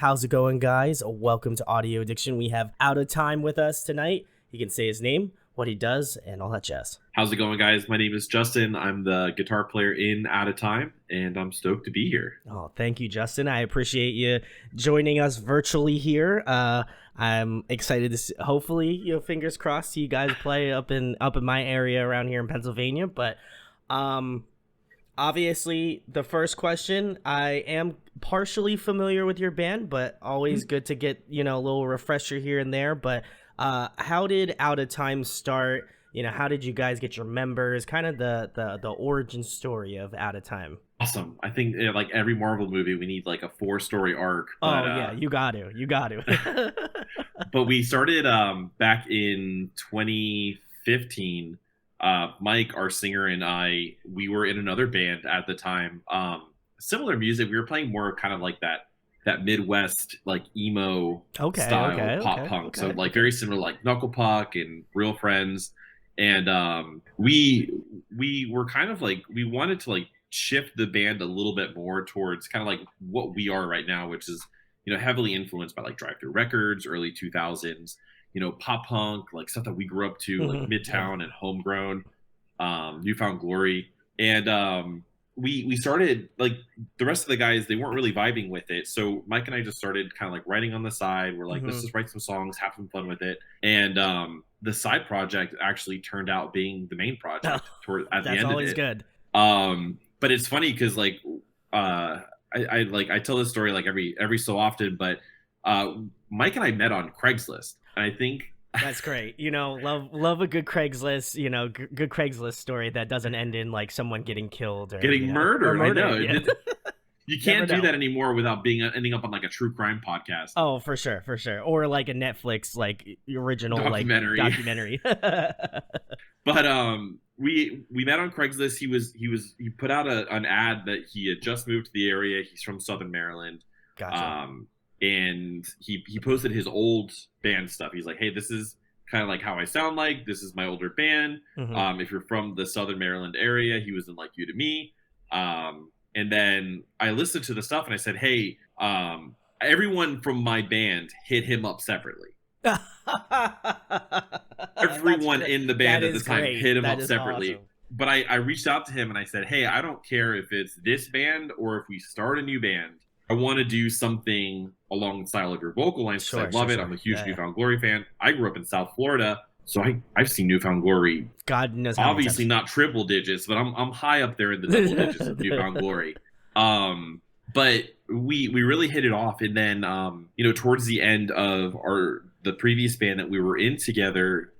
How's it going, guys? Welcome to Audio Addiction. We have Outatime with us tonight. He can say his name, what he does, and all that jazz. How's it going, guys? My name is Justin. I'm the guitar player in Outatime, and I'm stoked to be here. Oh, thank you, Justin. I appreciate you joining us virtually here. I'm excited to see, hopefully, fingers crossed, see you guys play up in my area around here in Pennsylvania. But obviously, the first question, I am partially familiar with your band, but always good to get, a little refresher here and there. But how did Outatime start? How did you guys get your members? Kind of the origin story of Outatime. Awesome. I think like every Marvel movie, we need like a 4-story arc. But, yeah, you got to. But we started back in 2015. Mike, our singer, and I, we were in another band at the time. Similar music. We were playing more kind of like that Midwest like emo style pop punk. So like very similar like Knuckle Puck and Real Friends. And we were kind of like, we wanted to like shift the band a little bit more towards kind of like what we are right now, which is, heavily influenced by like Drive Thru Records, early 2000s, pop punk, like stuff that we grew up to, like Midtown and Homegrown, Newfound Glory. And we started, like the rest of the guys, they weren't really vibing with it. So Mike and I just started kind of like writing on the side. We're like, let's just write some songs, have some fun with it. And the side project actually turned out being the main project at the end of it. That's always good. But it's funny because like I tell this story like every so often, but Mike and I met on Craigslist, and I think that's great. Love a good Craigslist, good Craigslist story that doesn't end in like someone getting killed or getting murdered. I know. Yeah. You can't do that anymore without ending up on like a true crime podcast. Oh, for sure. Or like a Netflix like original documentary. But we met on Craigslist. He put out an ad that he had just moved to the area. He's from Southern Maryland. Gotcha. And he posted his old band stuff. He's like, hey, this is kind of like how I sound like. This is my older band. If you're from the Southern Maryland area, he was in Like You to Me. And then I listened to the stuff and I said, hey, everyone from my band hit him up separately. Everyone in the band at the time hit him up separately. Awesome. But I reached out to him and I said, hey, I don't care if it's this band or if we start a new band. I want to do something along the style of your vocal lines because I love it. I'm a huge Newfound Glory fan. I grew up in South Florida, so I've seen Newfound Glory. God knows. Obviously not triple digits, but I'm high up there in the double digits of Newfound Glory. But we really hit it off, and then towards the end of the previous band that we were in together,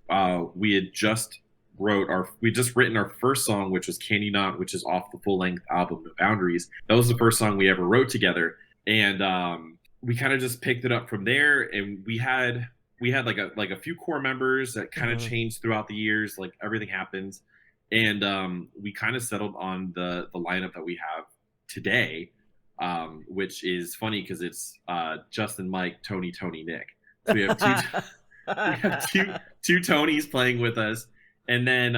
we had just written our first song, which was Candy Knot, which is off the full-length album No Boundaries. That was the first song we ever wrote together, and we kind of just picked it up from there. And we had like a few core members that kind of changed throughout the years. Like everything happens, and we kind of settled on the lineup that we have today, which is funny because it's Justin, Mike, Tony, Nick. So we have two Tonys playing with us. And then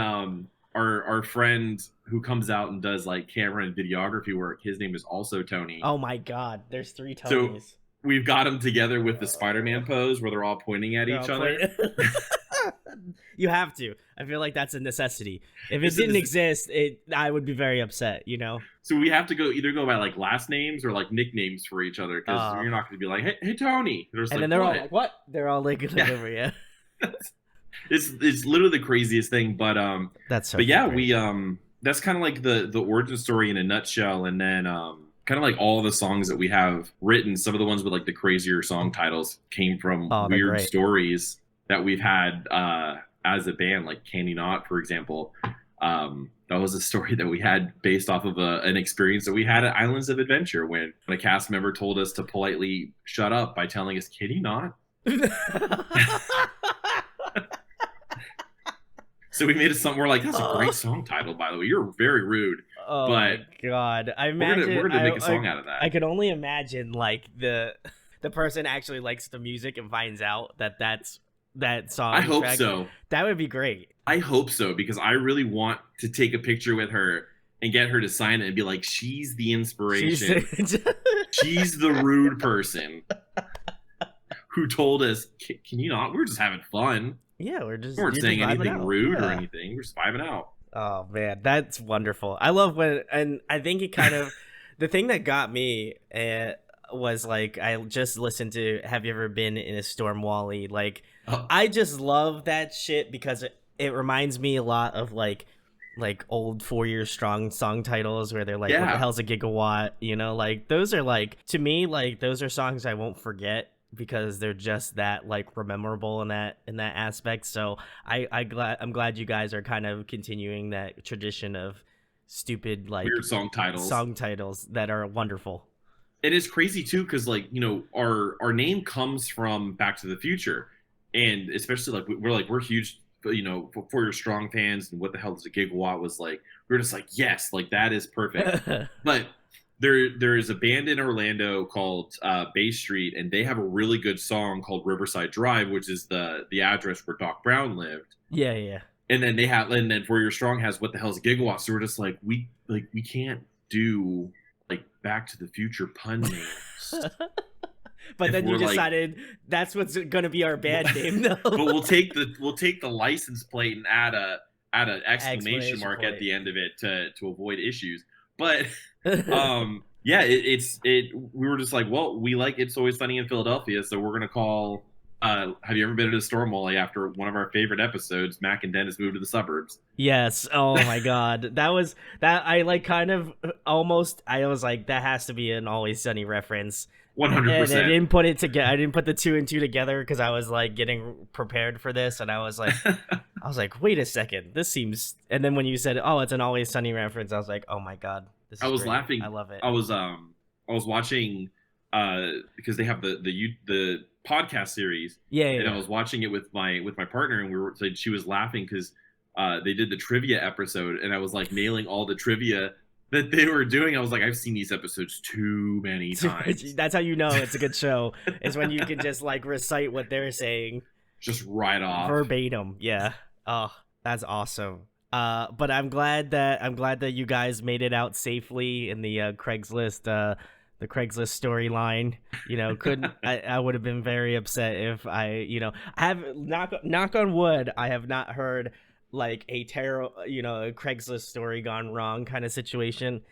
our friend who comes out and does like camera and videography work, his name is also Tony. Oh my God, there's 3 Tonys. So we've got them together with the Spider-Man pose where they're all pointing at each other. You have to. I feel like that's a necessity. If it didn't exist, I would be very upset, So we have to either go by like last names or like nicknames for each other because you're not going to be like, hey Tony. Then they're all like, what? They're all like over, yeah. It's literally the craziest thing, but that's so. But yeah, we that's kind of like the origin story in a nutshell, and then kind of like all the songs that we have written. Some of the ones with like the crazier song titles came from weird stories that we've had as a band, like Candy Knot, for example. That was a story that we had based off of an experience that we had at Islands of Adventure when a cast member told us to politely shut up by telling us Candy Knot. So we made it something. We're like, that's a great song title, by the way. You're very rude. Oh but my God! I imagine we're gonna make a song out of that. I can only imagine like the person actually likes the music and finds out that song. I hope so. That would be great. I hope so because I really want to take a picture with her and get her to sign it and be like, she's the inspiration. She's the rude person. who told us, "Can you not? We're just having fun. Yeah, We weren't you're just saying vibing anything out. rude or Yeah. anything. We're just vibing out." Oh man, that's wonderful. I love when, and I think it kind of, the thing that got me was like, I just listened to "Have You Ever Been in a Storm, Wally?" Like, Oh, I just love that shit because it reminds me a lot of like old 4 Year Strong song titles where they're like, "What the yeah, hell's a gigawatt?" You know, like those are like, to me, like those are songs I won't forget because they're just that like memorable in that aspect. So I'm glad you guys are kind of continuing that tradition of stupid like weird song titles. song titles that are wonderful. It is crazy too, because like our name comes from Back to the Future, and especially like we're huge, for your strong fans. And what the hell is a gigawatt was like? We're just like, yes, like that is perfect. But there is a band in Orlando called Bay Street, and they have a really good song called Riverside Drive, which is the address where Doc Brown lived. Yeah, yeah. And then For Your Strong has what the hell is a gigawatt. So we're just like, we can't do like Back to the Future pun names. But If then you we're like, decided that's what's gonna be our band name, though. but we'll take the license plate and add an exclamation mark at point. the end of it to avoid issues. But yeah, it we were just like, well, we like It's Always Sunny in Philadelphia, so we're gonna call Have You Ever Been to the Storm, Wally? After one of our favorite episodes, Mac and Dennis moved to the suburbs. Yes. Oh my god. That was that I like kind of almost I was like that has to be an Always Sunny reference. And I 100%. didn't put it together. I didn't put the two and two together because I was like getting prepared for this, and I was like, wait a second, this seems. And then when you said, "Oh, it's an Always Sunny reference," I was like, "Oh my god, this I is was great. laughing. I love it." I was watching because they have the podcast series. Yeah, And yeah. I was watching it with my partner, and she was laughing because they did the trivia episode, and I was like nailing all the trivia that they were doing. I was like, I've seen these episodes too many times. That's how you know it's a good show. Is when you can just like recite what they're saying Just right off. verbatim. Yeah. Oh, that's awesome. But I'm glad that you guys made it out safely in the Craigslist storyline. You know, couldn't I would have been very upset if I have knock on wood, I have not heard like a a Craigslist story gone wrong kind of situation.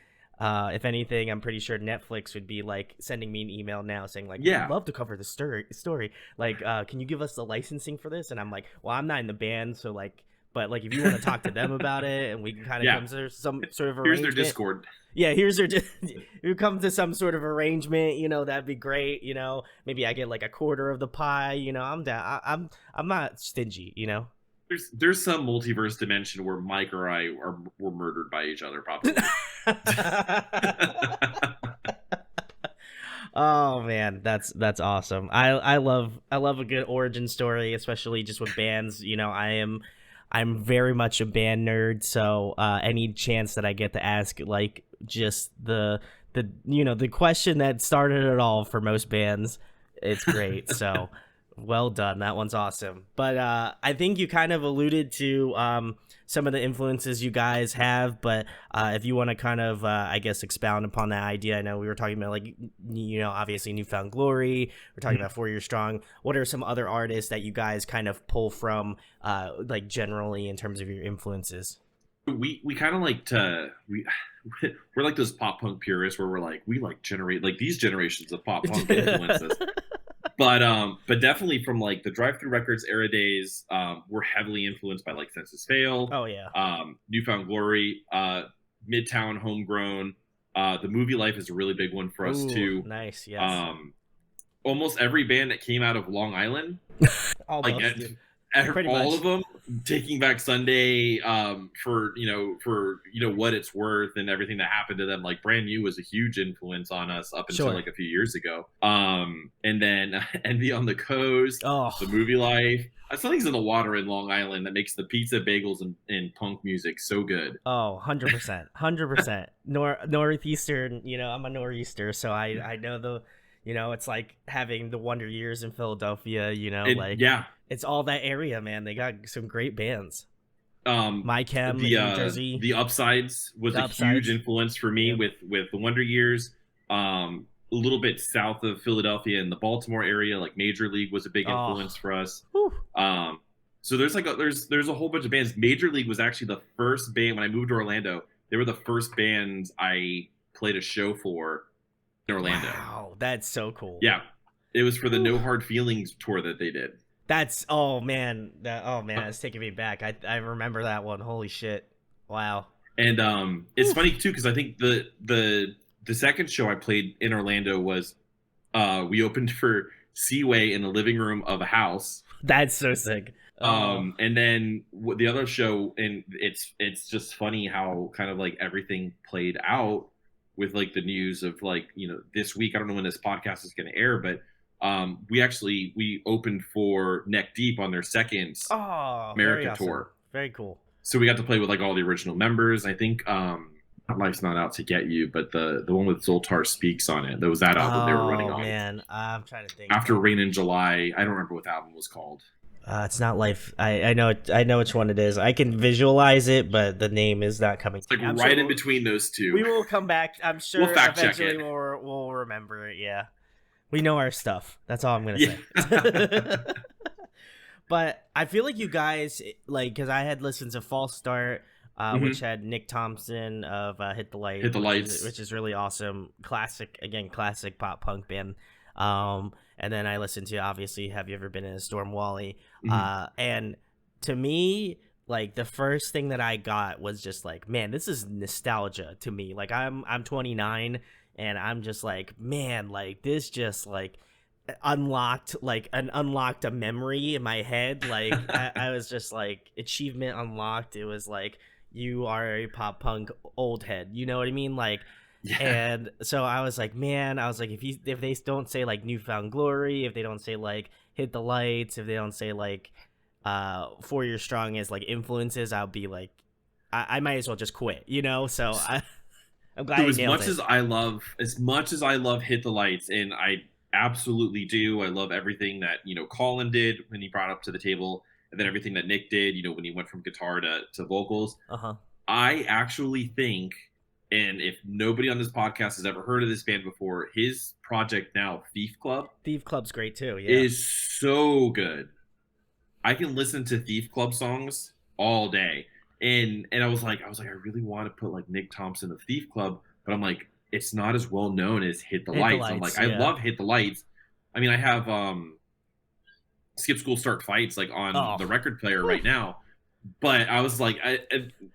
If anything, I'm pretty sure Netflix would be like sending me an email now saying like, Yeah. "We'd love to cover the story. Like, can you give us the licensing for this?" And I'm like, "Well, I'm not in the band, so like, but like, if you want to talk to them about it, and we can kind of Yeah. come to some sort of Here's arrangement." their Discord. Yeah, here's their. We come to some sort of arrangement. That'd be great. Maybe I get like a quarter of the pie. I'm down. I'm not stingy. There's some multiverse dimension where Mike or I were murdered by each other, probably. Oh man, that's awesome. I love a good origin story, especially just with bands. I'm very much a band nerd, so any chance that I get to ask like just the question that started it all for most bands, it's great. So well done. That one's awesome. But I think you kind of alluded to some of the influences you guys have. But if you want to kind of, I guess, expound upon that idea. I know we were talking about, like, obviously Newfound Glory. We're talking about 4 Year Strong. What are some other artists that you guys kind of pull from, like, generally in terms of your influences? We kind of like to we're like those pop punk purists where we're like, we like generate like these generations of pop punk influences. But definitely from like the Drive Thru Records era days, we're heavily influenced by like Census Fail. Oh yeah. Newfound Glory, Midtown, Homegrown. The Movie Life is a really big one for us too. Nice, yes. Almost every band that came out of Long Island, Almost. like Pretty all much. of them, Taking Back Sunday, for what it's worth and everything that happened to them. Like Brand New was a huge influence on us up until Sure. like a few years ago. And then Envy on the Coast, Oh. The Movie Life. Something's in the water in Long Island that makes the pizza, bagels, and punk music so good. Oh, 100%. 100%. Northeastern, I'm a Nor'easter, so I know it's like having the Wonder Years in Philadelphia, Yeah. It's all that area, man. They got some great bands. My Chem, New Jersey. The Upsides was a huge influence for me with the Wonder Years. a little bit south of Philadelphia in the Baltimore area. Like Major League was a big Oh, influence for us. whew. So there's like there's a whole bunch of bands. Major League was actually the first band when I moved to Orlando. They were the first bands I played a show for in Orlando. Wow, that's so cool. Yeah, it was for the No Hard Feelings tour that they did. That's oh man, that's taking me back. I remember that one. Holy shit! Wow. And it's funny too because I think the second show I played in Orlando was we opened for Seaway in the living room of a house. That's so sick. And then the other show, and it's just funny how kind of like everything played out with like the news of like, you know, this week. I don't know when this podcast is going to air, but we opened for Neck Deep on their second America awesome. tour. Very cool. So we got to play with like all the original members. I think Life's Not Out to Get You, but the one with Zoltar Speaks on it. That was that album they were running on. Oh man, I'm trying to think. After Rain in July, I don't remember what the album was called. It's not Life. I know which one it is. I can visualize it, but the name is not coming. It's like right in between those two. We will come back. I'm sure we'll fact eventually check it. we'll remember it. Yeah, we know our stuff. That's all I'm gonna say. But I feel like you guys because I had listened to False Start, which had Nick Thompson of Hit the Lights, which is really awesome. Classic pop punk band. And then I listened to, obviously, Have You Ever Been in a Storm, Wally? And to me, like, the first thing that I got was just like, man, this is nostalgia to me. Like, I'm 29 and I'm just like, man, like, this just like unlocked a memory in my head. Like I was just like, achievement unlocked. It was like, you are a pop punk old head, you know what I mean? Like, yeah. And so I was like, man, if they don't say like Newfound Glory, if they don't say like Hit the Lights, if they don't say like 4 Year Strong as like influences, I'll be like, I might as well just quit, you know? So I'm glad. So as much as I love Hit the Lights, and I absolutely do, I love everything that, you know, Colin did when he brought up to the table, and then everything that Nick did, you know, when he went from guitar to vocals. I actually think, and if nobody on this podcast has ever heard of this band before, his project now, Thief Club's great too. Yeah, is so good. I can listen to Thief Club songs all day, and I was like, I really want to put like Nick Thompson of Thief Club, but I'm like, it's not as well known as Hit the Lights. I'm like, I love Hit the Lights. I mean, I have Skip School Start Fights like on the record player right now. But I was like,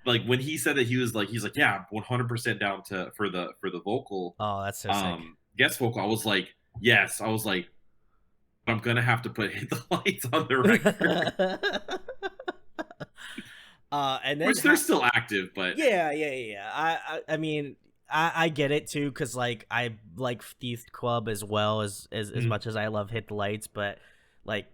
like when he said that he's like, yeah, 100% down for the vocal. Oh, that's so sick. Guest vocal. I was like, yes. I was like, I'm gonna have to put Hit the Lights on the record. And then which they're still active, but yeah. I mean, I get it too, because like I like Thief Club as well as much as I love Hit the Lights, but like.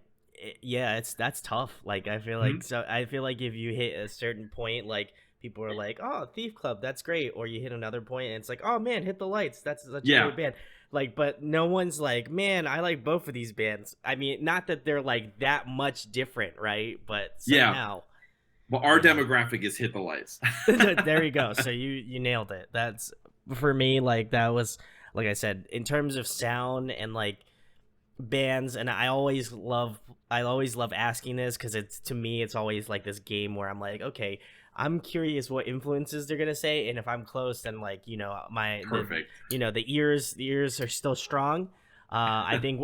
That's tough. Like I feel like I feel like if you hit a certain point, like people are like, oh, Thief Club, that's great, or you hit another point and it's like, oh man, Hit the Lights, that's such a great band. Like, but no one's like, man, I like both of these bands. I mean, not that they're like that much different, right? But somehow, well, our demographic is Hit the Lights. There you go. So you nailed it. That's for me. Like that was, like I said, in terms of sound and like bands, and I always love asking this because to me it's always like this game where I'm like, okay, I'm curious what influences they're gonna say, and if I'm close, then like, you know, the ears are still strong. I think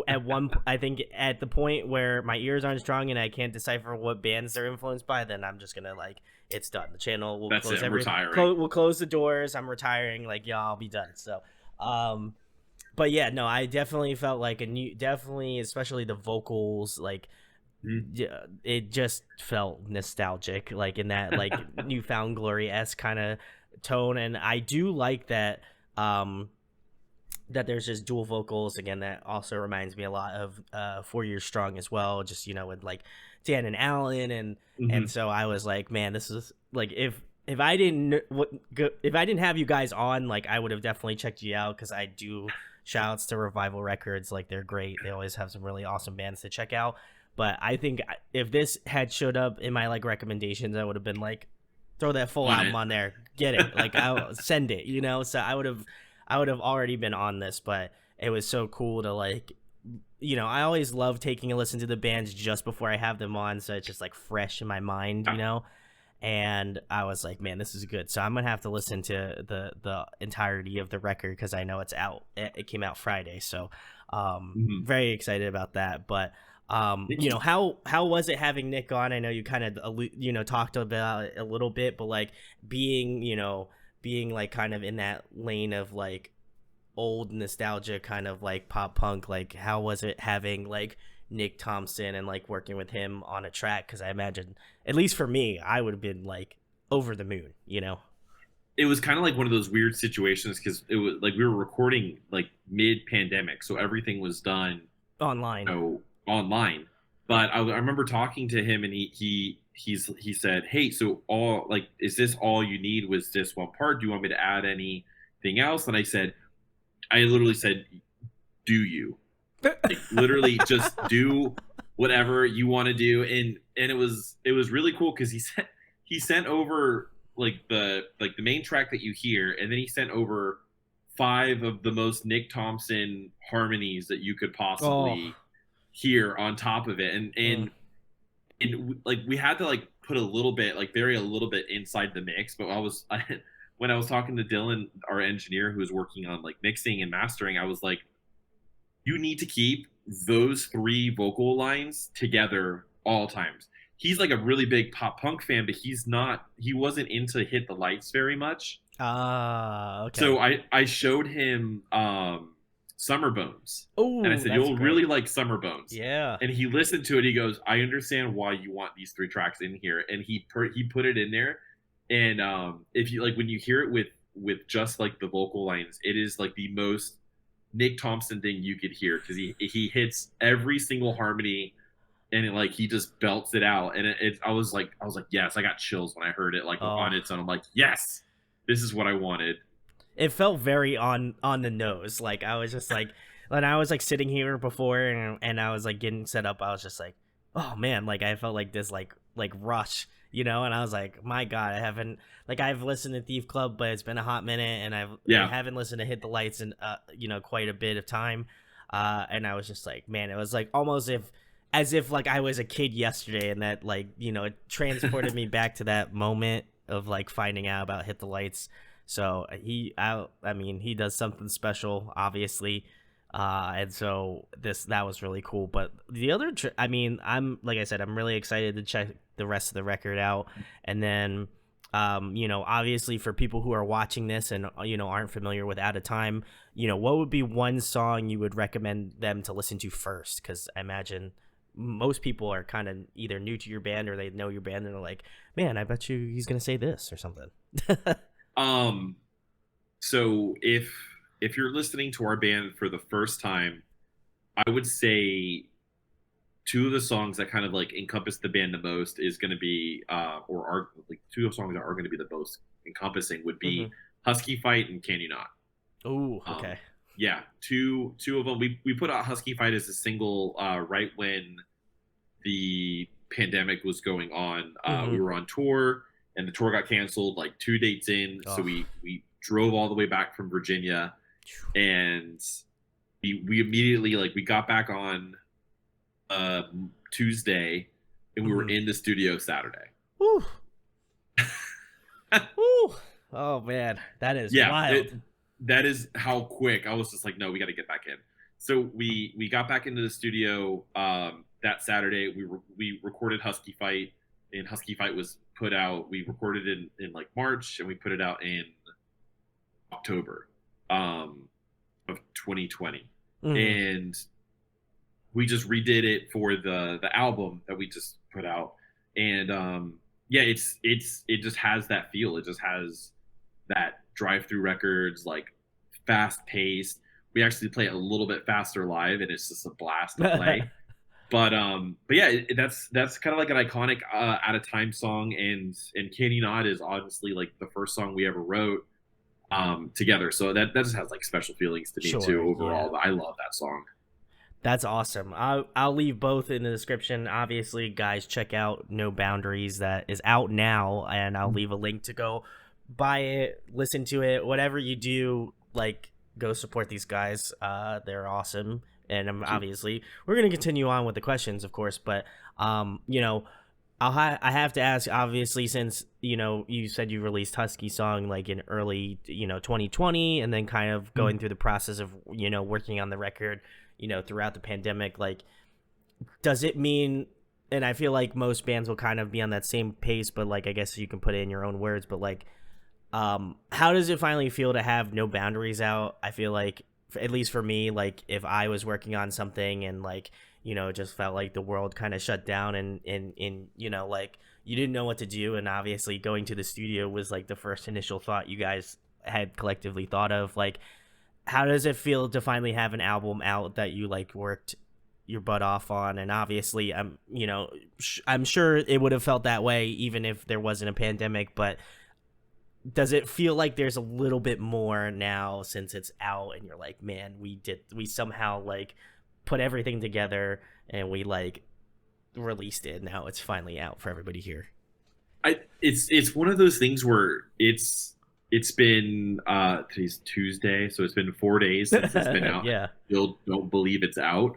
at the point where my ears aren't strong and I can't decipher what bands they're influenced by, then I'm just gonna like, it's done. The channel will close. We'll close the doors. I'm retiring. Like, yeah, I'll be done. So but yeah, no, I definitely felt like especially the vocals, like it just felt nostalgic, like in that like Newfound Glory-esque kind of tone. And I do like that that there's just dual vocals again. That also reminds me a lot of 4 Year Strong as well, just, you know, with like Dan and Alan, and so I was like, man, this is like, if I didn't have you guys on, like I would have definitely checked you out, because I do. Shout outs to Revival Records, like they're great. They always have some really awesome bands to check out. But I think if this had showed up in my like recommendations, I would have been like, throw that full album on there, get it, like I'll send it, you know. So I would have already been on this, but it was so cool to like, I always love taking a listen to the bands just before I have them on, so it's just like fresh in my mind, and I was like, man, this is good. So I'm gonna have to listen to the entirety of the record because I know it's out. It came out Friday, so very excited about that. But how was it having Nick on? I know you kind of talked about it a little bit, but like being like kind of in that lane of like old nostalgia kind of like pop punk, like how was it having like Nick Thompson and like working with him on a track? Because I imagine, at least for me, I would have been like over the moon. It was kind of like one of those weird situations because it was like we were recording like mid-pandemic, so everything was done online. Online. But I remember talking to him, and he said, "Hey, so all like, is this all you need? Was this one part? Do you want me to add anything else?" And I literally said, "Do you?" Like, literally just do whatever you want to do. And it was really cool because he sent over like the main track that you hear, and then he sent over 5 of the most Nick Thompson harmonies that you could possibly hear on top of it. And like we had to like put a little bit, like vary a little bit inside the mix. But when I was talking to Dylan, our engineer who was working on like mixing and mastering, I was like, you need to keep those 3 vocal lines together all times. He's like a really big pop punk fan, but he wasn't into Hit the Lights very much. Okay. So I showed him Summer Bones. Oh, and I said, you'll really like Summer Bones. Yeah. And he listened to it. He goes, I understand why you want these 3 tracks in here. And he put it in there. And if you like, when you hear it with just like the vocal lines, it is like the most Nick Thompson thing you could hear, because he hits every single harmony, and it, like, he just belts it out. And I was like, yes, I got chills when I heard it like on its own. I'm like, yes, this is what I wanted. It felt very on the nose. Like I was just like, when I was like sitting here before and I was like getting set up, I was just like, oh man, like I felt like this like rush, and I was like, my God, I've listened to Thief Club, but it's been a hot minute, and I haven't listened to Hit the Lights in quite a bit of time, and I was just like, man, it was like almost as if like I was a kid yesterday, and that like it transported me back to that moment of like finding out about Hit the Lights. So he does something special, obviously. And so that was really cool. But the other, I'm like I said, I'm really excited to check the rest of the record out. And then, obviously for people who are watching this and aren't familiar with Outatime, what would be one song you would recommend them to listen to first? Because I imagine most people are kind of either new to your band or they know your band and they're like, man, I bet you he's gonna say this or something. So if you're listening to our band for the first time, I would say 2 of the songs that kind of like encompass the band the most is going to be, or are like 2 of the songs that are going to be the most encompassing would be Husky Fight and Can You Not. Oh, okay. Yeah, two of them. We put out Husky Fight as a single right when the pandemic was going on. We were on tour, and the tour got canceled like 2 dates in. So we drove all the way back from Virginia, and we immediately, like, we got back on Tuesday, and we were in the studio Saturday. Woo. Woo. Oh man, that is wild. That is how quick. I was just like, no, we got to get back in. So we got back into the studio that Saturday. We recorded Husky Fight, and Husky Fight was put out. We recorded it in like March, and we put it out in October of 2020. And we just redid it for the album that we just put out. And it just has that feel. It just has that Drive-Thru Records, like, fast paced. We actually play it a little bit faster live, and it's just a blast to play. but yeah, that's kind of like an iconic Out of Time song, and Can You Not is honestly like the first song we ever wrote together. So that just has like special feelings to me too overall. But I love that song. That's awesome. I'll leave both in the description. Obviously, guys, check out No Boundaries, that is out now, and I'll leave a link to go buy it, listen to it, whatever you do. Like, go support these guys. They're awesome, and obviously we're gonna continue on with the questions, of course. But you know, I have to ask, obviously, since you said you released Husky Song like in early 2020, and then kind of going through the process of working on the record throughout the pandemic. Like, does it mean? And I feel like most bands will kind of be on that same pace, but like I guess you can put it in your own words. But like, how does it finally feel to have no boundaries out? I feel like, at least for me, like if I was working on something and like, just felt like the world kind of shut down and like you didn't know what to do. And obviously going to the studio was like the first initial thought you guys had collectively thought of. Like, how does it feel to finally have an album out that you like worked your butt off on? And obviously I'm sure it would have felt that way even if there wasn't a pandemic, but does it feel like there's a little bit more now since it's out and you're like, man, we somehow like put everything together and we like released it, now it's finally out for everybody here? It's one of those things where it's been today's Tuesday, so it's been 4 days since it's been out. Yeah. Still don't believe it's out.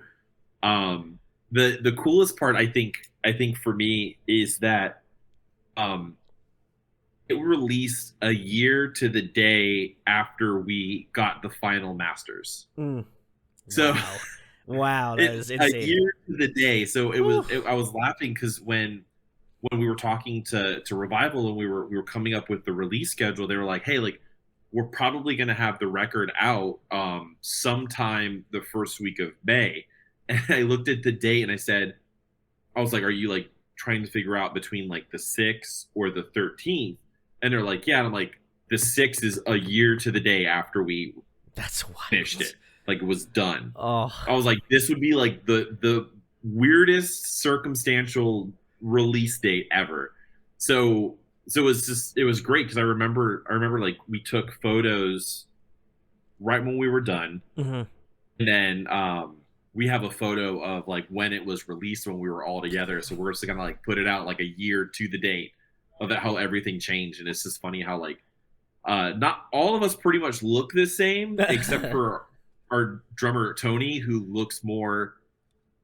The coolest part I think for me is that it released a year to the day after we got the final masters. So wow, that is insane. A year to the day. So I was laughing because when we were talking to Revival and we were coming up with the release schedule, they were like, hey, like we're probably going to have the record out sometime the first week of May. And I looked at the date and I was like, are you like trying to figure out between like the 6th or the 13th? And they're like, yeah. And I'm like, the 6th is a year to the day after we finished it. Like it was done. Oh, I was like, this would be like the weirdest circumstantial release date ever. So it was great because I remember like we took photos right when we were done. Mm-hmm. And then we have a photo of like when it was released when we were all together. So we're just gonna like put it out like a year to the date of that, how everything changed. And it's just funny how like not all of us pretty much look the same except for our drummer Tony, who looks more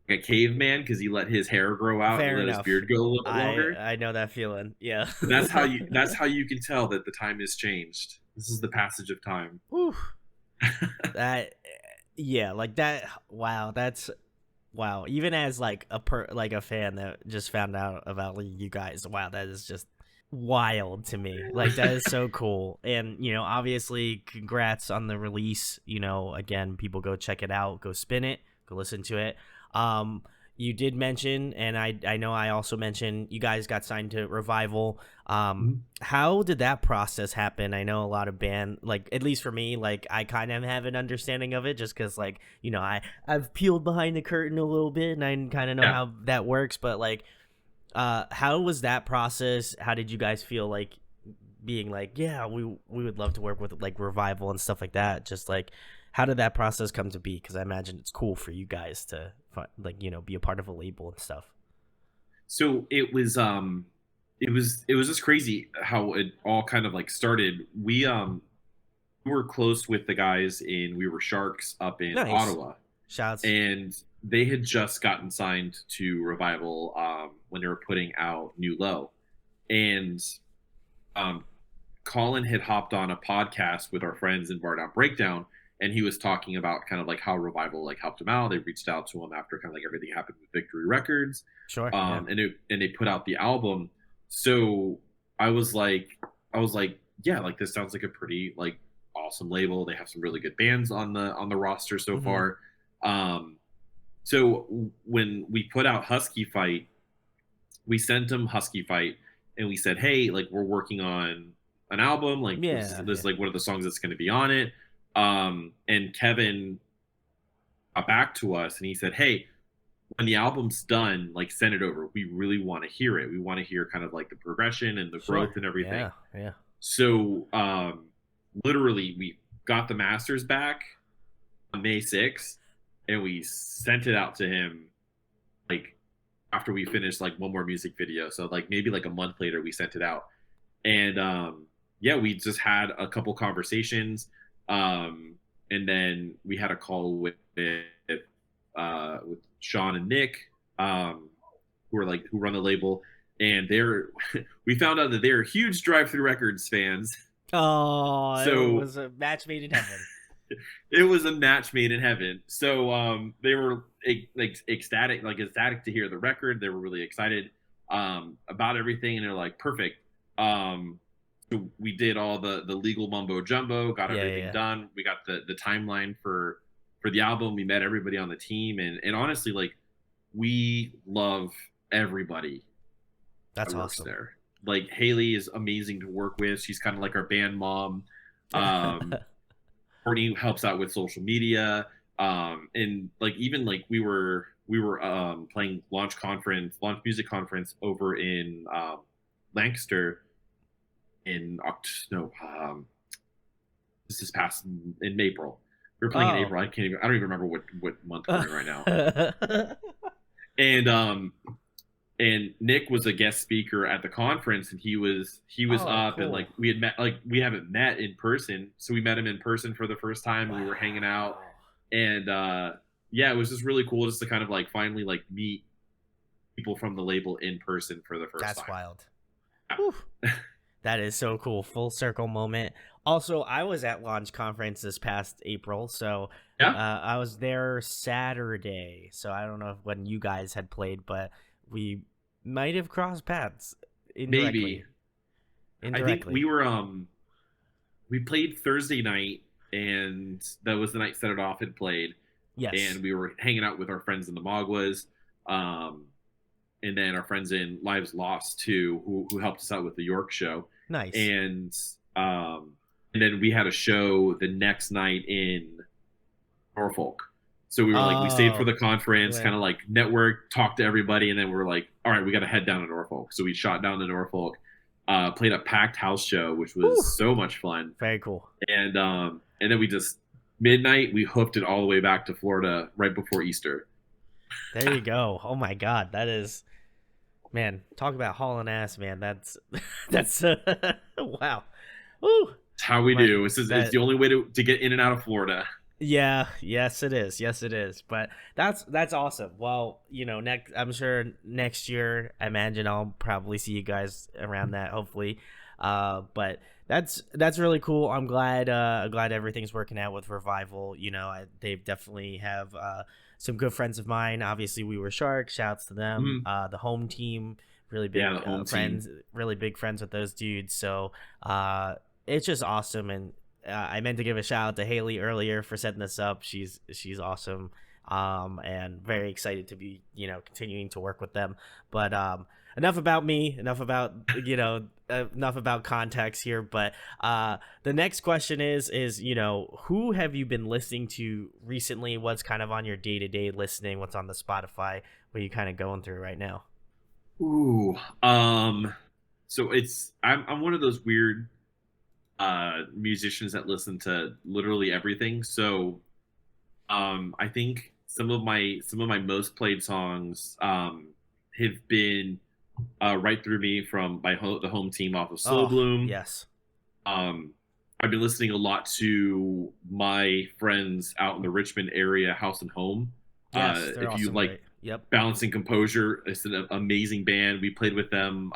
like a caveman because he let his hair grow out and let his beard go a little bit longer. I know that feeling. Yeah. That's how you can tell that the time has changed. This is the passage of time. Ooh. That like that. Wow, that's wow. Even as like a fan that just found out about you guys, wow, that is just wild to me. Like that is so cool. And obviously congrats on the release. Again, people go check it out, go spin it, go listen to it. You did mention, and I know I also mentioned, you guys got signed to Revival. How did that process happen? I know a lot of band, like at least for me, like I kind of have an understanding of it just because like I've peeled behind the curtain a little bit and I kind of know how that works. But like how was that process? How did you guys feel like being like, yeah, we would love to work with like Revival and stuff like that? Just like, how did that process come to be? Because I imagine it's cool for you guys to like be a part of a label and stuff. So it was just crazy how it all kind of like started. We were close with the guys we were Sharks up in Ottawa. Shouts. And they had just gotten signed to Revival when they were putting out New Low. And Colin had hopped on a podcast with our friends in Bar Down Breakdown, and he was talking about kind of like how Revival like helped him out. They reached out to him after kind of like everything happened with Victory Records. Sure. And they put out the album. So I was like, yeah, like this sounds like a pretty like awesome label. They have some really good bands on the roster so far. So when we put out Husky Fight, we sent them Husky Fight and we said, hey, like we're working on an album. Like this like one of the songs that's going to be on it. And Kevin got back to us and he said, hey, when the album's done, like send it over. We really want to hear it. We want to hear kind of like the progression and the growth and everything. Yeah. So literally we got the masters back on May 6th and we sent it out to him like after we finished like one more music video. So like maybe like a month later we sent it out. And we just had a couple conversations. And and then we had a call with Sean and Nick, who run the label, and they're we found out that they're huge Drive Through Records fans. Oh, it So was a match made in heaven. it was a match made in heaven. So they were ecstatic to hear the record. They were really excited about everything, and they're like, perfect. So we did all the legal mumbo jumbo, got everything done. We got the timeline for the album. We met everybody on the team, and honestly, like, we love everybody That's that works awesome. there. Like, Haley is amazing to work with. She's kind of like our band mom. Courtney helps out with social media. And like, even like we were playing launch music conference over in Lancaster in this is past in April. We were playing in April. I don't even remember what month we're in right now. And Nick was a guest speaker at the conference, and he was up, cool. And like we had met, like we haven't met in person, so we met him in person for the first time. Wow. We were hanging out, and it was just really cool just to kind of like finally like meet people from the label in person for the first time. That's wild. That is so cool. Full circle moment. Also, I was at Launch Conference this past April, so I was there Saturday. So I don't know when you guys had played, but we might have crossed paths indirectly. I think we were we played Thursday night, and that was the night Set It Off had played. Yes. And we were hanging out with our friends in the Magwas. And then our friends in Lives Lost too, who helped us out with the York show. Nice. And then we had a show the next night in Norfolk. So we were we stayed for the conference, kind of like network, talked to everybody, and then we were like, all right, we got to head down to Norfolk. So we shot down to Norfolk, played a packed house show, which was so much fun. Very cool. And then we just midnight, we hooked it all the way back to Florida right before Easter. There you go. Oh my God, that is. Man, talk about hauling ass, man. That's wow. Woo. It's how we do. It's the only way to get in and out of Florida. Yeah, yes it is. Yes it is. But that's awesome. Well, I'm sure next year, I imagine I'll probably see you guys around that, hopefully. But that's really cool. I'm glad everything's working out with Revival. They definitely have some good friends of mine. Obviously, we were Sharks. Shouts to them. The home team, really big friends. Really big friends with those dudes. So it's just awesome. And I meant to give a shout out to Haley earlier for setting this up. She's awesome. And very excited to be continuing to work with them. But enough about me. Enough about enough about context here. But the next question is who have you been listening to recently? What's kind of on your day-to-day listening? What's on the Spotify? What are you kind of going through right now? Ooh, so I'm one of those weird musicians that listen to literally everything. So I think some of my most played songs have been Right Through Me from the home team off of Slow Bloom. Yes. I've been listening a lot to my friends out in the Richmond area, House and Home. Yes, if awesome, you like right? Yep. Balancing Composure, it's an amazing band. We played with them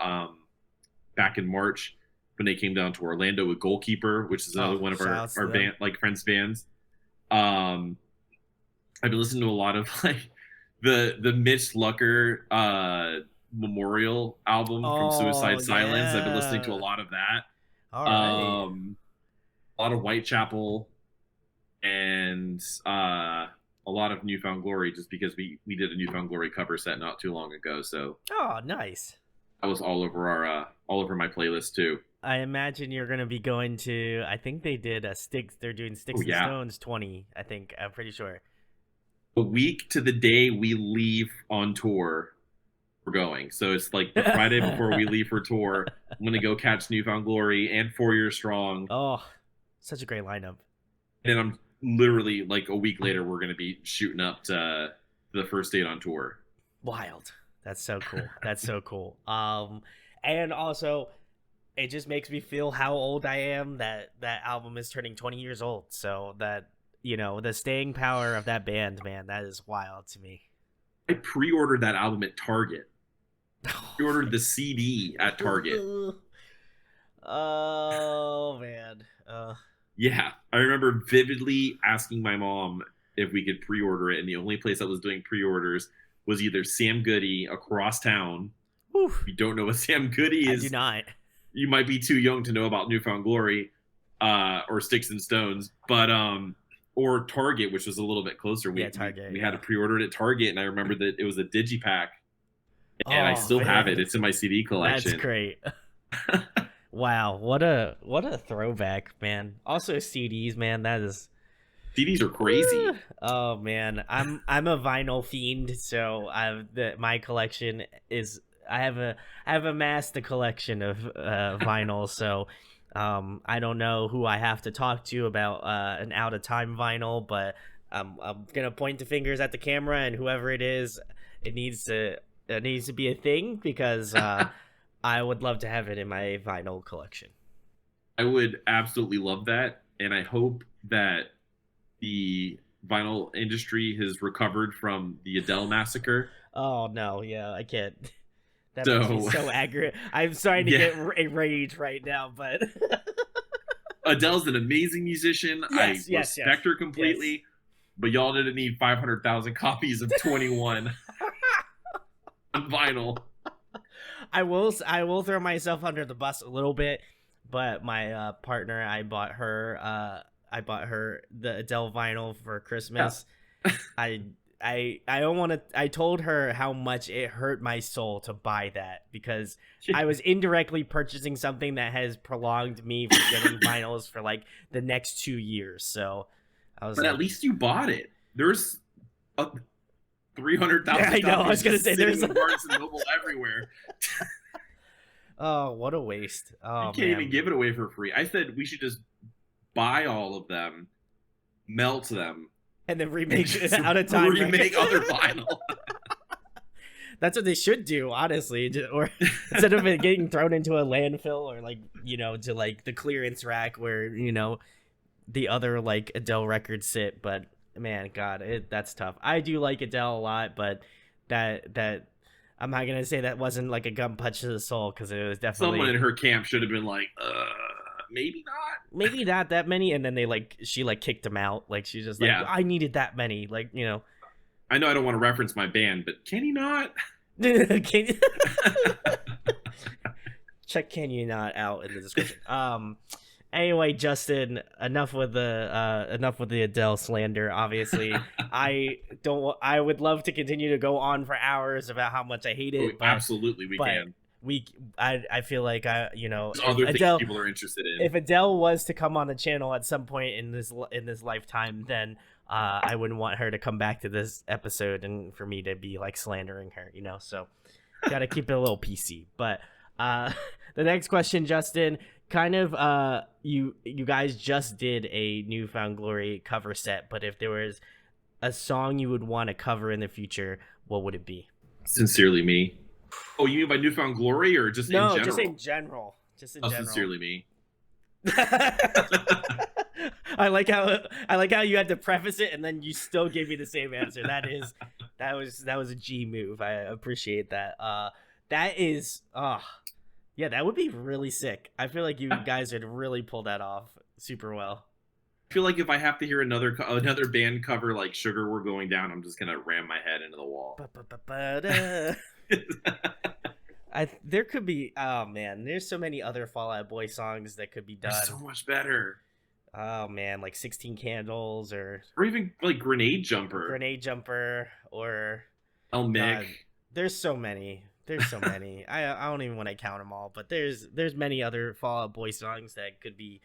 back in March when they came down to Orlando with Goalkeeper, which is another one of our band, like friends bands. I've been listening to a lot of like the Mitch Lucker Memorial album from Suicide Silence. I've been listening to a lot of that. All right. A lot of Whitechapel and a lot of Newfound Glory, just because we did a Newfound Glory cover set not too long ago. So nice. That was all over my playlist too. I imagine you're going to be going to, I think they did they're doing Sticks and Stones 20, I think. I'm pretty sure. A week to the day we leave on tour, we're going. So it's like the Friday before we leave for tour. I'm going to go catch Newfound Glory and 4 Year Strong. Oh, such a great lineup. And I'm literally like a week later, we're going to be shooting up to the first date on tour. Wild. That's so cool. That's so cool. And also, it just makes me feel how old I am that album is turning 20 years old. So that, the staying power of that band, man, that is wild to me. I pre-ordered that album at Target. Oh, Pre-ordered the CD at Target. oh man. Yeah, I remember vividly asking my mom if we could pre-order it, and the only place that was doing pre-orders was either Sam Goody across town. Whew. If you don't know what Sam Goody I is, do not. you might be too young to know about Newfound Glory, or Sticks and Stones, but or Target, which was a little bit closer. Target. We had to pre-order it at Target, and I remember that it was a digipack, and I Oh, still have man. it. It's in my CD collection. That's great. Wow, what a throwback, man. Also CDs, man, that is CDs are crazy. Oh man, I'm a vinyl fiend, so my collection is I have amassed a collection of vinyl, so I don't know who I have to talk to about an out of time vinyl, but I'm gonna point the fingers at the camera, and whoever it is, it needs to be a thing, because I would love to have it in my vinyl collection. I would absolutely love that, and I hope that the vinyl industry has recovered from the Adele massacre. Oh no, yeah, I can't. That So- makes me so angry. I'm starting to Yeah. get rage right now, but Adele's an amazing musician. Yes, I yes, respect her completely, yes. but y'all didn't need 500,000 copies of 21 on vinyl. I will throw myself under the bus a little bit, but my partner, I bought her the Adele vinyl for Christmas. Yeah. I don't want to. I told her how much it hurt my soul to buy that, because I was indirectly purchasing something that has prolonged me from getting vinyls for like the next 2 years. So I was. But at least you bought it. There's 300,000. Yeah, I know. I was gonna say there's Barnes and Noble everywhere. Oh, what a waste! Oh, you can't even give it away for free. I said we should just buy all of them, melt them, and then remake it out of time. Remake other vinyl. That's what they should do, honestly. Or instead of it getting thrown into a landfill, or like, to like the clearance rack where the other like Adele records sit. But man, God, that's tough. I do like Adele a lot, but that I'm not gonna say that wasn't like a gun punch to the soul, because it was definitely someone in her camp should have been like, maybe not that many, and then she kicked him out. Like, she's just like, yeah. I needed that many, like, I know I don't want to reference my band, but can he not? Can you... Check "Can You Not" out in the description. Anyway, Justin, enough with the Adele slander. Obviously, I would love to continue to go on for hours about how much I hate it. Absolutely, we can. I feel like there's other things people are interested in. If Adele was to come on the channel at some point in this lifetime, then I wouldn't want her to come back to this episode and for me to be like slandering her, so gotta keep it a little PC. But the next question, Justin, kind of you guys just did a Newfound Glory cover set, but if there was a song you would want to cover in the future, what would it be? Sincerely Me. Oh, you mean by Newfound Glory, or just in general? No, just in general. Sincerely Me. I like how you had to preface it and then you still gave me the same answer. That was a G move. I appreciate that. That is yeah, that would be really sick. I feel like you guys would really pull that off super well. I feel like if I have to hear another band cover like "Sugar We're Going Down," I'm just gonna ram my head into the wall. There could be, oh man, there's so many other Fall Out Boy songs that could be done. They're so much better. Oh man, like 16 Candles, or even like Grenade Jumper, or El Mick. There's so many. I don't even want to count them all, but there's many other Fall Out Boy songs that could be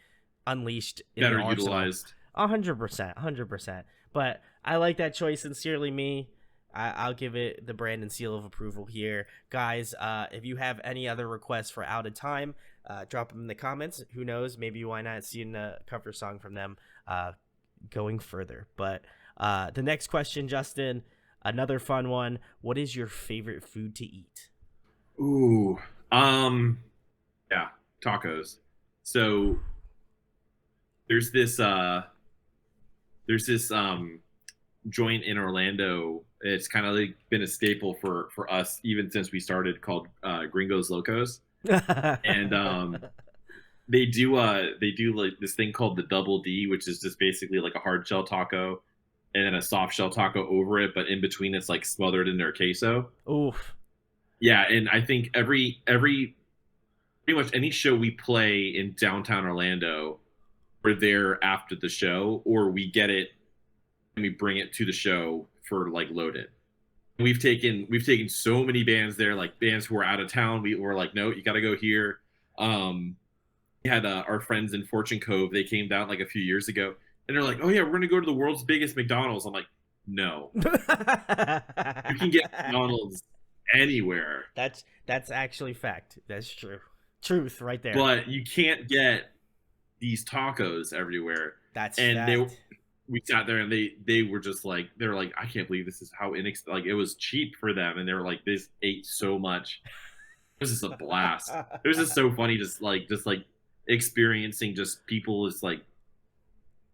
unleashed in better the utilized. 100%. But I like that choice. Sincerely Me. I'll give it the Brandon seal of approval here, guys. If you have any other requests for Out of Time, drop them in the comments. Who knows? Maybe why not see a cover song from them going further. But the next question, Justin, another fun one. What is your favorite food to eat? Ooh, yeah, tacos. So there's this there's this joint in Orlando. It's kind of like been a staple for us even since we started, called Gringos Locos, and they do like this thing called the double D, which is just basically like a hard shell taco and then a soft shell taco over it, but in between it's like smothered in their queso. Oof. Yeah, and I think every pretty much any show we play in downtown Orlando, we're there after the show, or we get it and we bring it to the show for like loaded. We've taken so many bands there, like bands who are out of town. We were like, no, you got to go here. We had our friends in Fortune Cove. They came down like a few years ago, and they're like, oh yeah, we're gonna go to the world's biggest McDonald's. I'm like, no, you can get McDonald's anywhere. That's actually fact. That's true. Truth right there. But you can't get these tacos everywhere. That's and fact. we sat there and they were just like, they're like, I can't believe this is how like it was cheap for them, and they were like, this ate so much. It was just a blast. It was just so funny, just like experiencing just people is like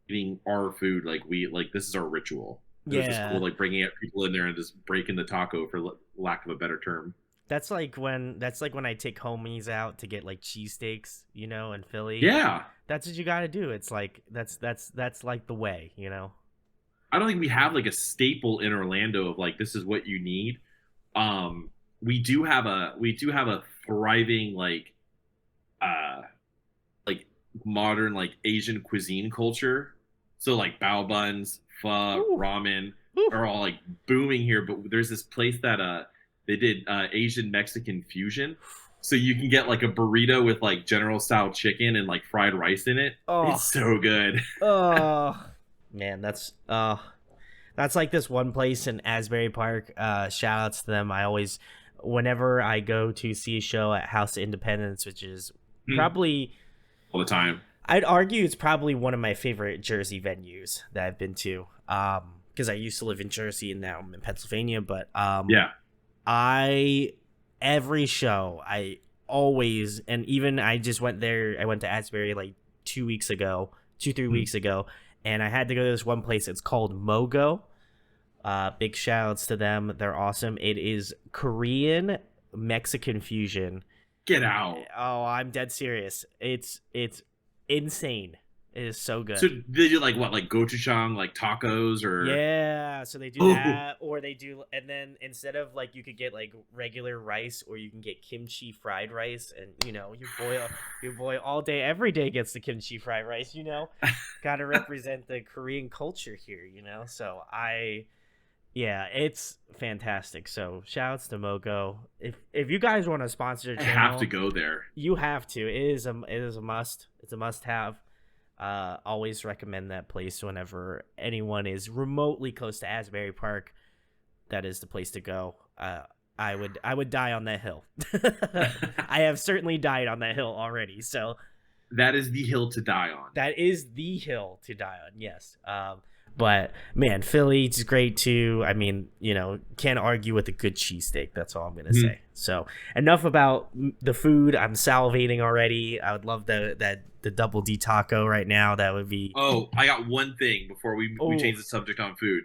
eating our food like we like this is our ritual. It was just cool, like bringing people in there and just breaking the taco, for lack of a better term. That's like when I take homies out to get like cheesesteaks, in Philly. Yeah, that's what you got to do. It's like that's like the way, I don't think we have like a staple in Orlando of like, this is what you need. We do have a thriving like modern like Asian cuisine culture. So like bao buns, pho, Ooh. ramen Ooh. are all like booming here. But there's this place that they did Asian Mexican fusion. So you can get like a burrito with like General style chicken and like fried rice in it. Oh. It's so good. Oh man, that's like this one place in Asbury Park. Shout outs to them. I always, whenever I go to see a show at House of Independence, which is probably all the time, I'd argue it's probably one of my favorite Jersey venues that I've been to. Because I used to live in Jersey and now I'm in Pennsylvania. But yeah, every show I always, and even I just went there. I went to Asbury like 3 weeks ago, and I had to go to this one place. It's called Mogo. Big shout outs to them. They're awesome. It is Korean Mexican fusion. Get out. Oh, I'm dead serious. It's insane. It is so good. So they do like what, like gochujang, like tacos, or yeah. So they do that, or they do, and then instead of like, you could get like regular rice, or you can get kimchi fried rice, and your boy all day every day gets the kimchi fried rice. Got to represent the Korean culture here. So yeah, it's fantastic. So shouts to Mogo. If you guys want to sponsor the channel, I have to go there. You have to. It is a must. It's a must have. Always recommend that place whenever anyone is remotely close to Asbury Park. That is the place to go. I would die on that hill. I have certainly died on that hill already. So that is the hill to die on. That is the hill to die on. Yes. But man, Philly's great too. I mean, can't argue with a good cheesesteak. That's all I'm gonna say. So enough about the food. I'm salivating already. I would love the double D taco right now. That would be. Oh, I got one thing before we change the subject on food.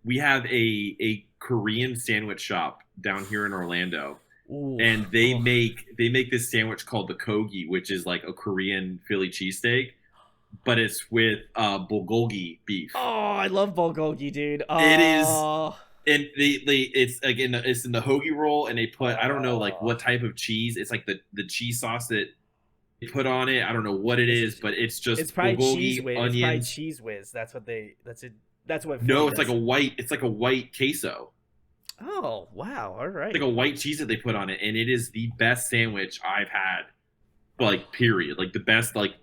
We have a Korean sandwich shop down here in Orlando. Ooh. And they make this sandwich called the kogi, which is like a Korean Philly cheesesteak, but it's with bulgogi beef. Oh, I love bulgogi, dude. Oh. It is, and it's in the hoagie roll, and they put, I don't know like what type of cheese. It's like the cheese sauce that they put on it. I don't know what it is, but it's probably bulgogi, cheese whiz. onions. It's probably cheese whiz. That's what. No, it's like a white. It's like a white queso. Oh wow! All right. It's like a white cheese that they put on it, and it is the best sandwich I've had. Like period. Like the best like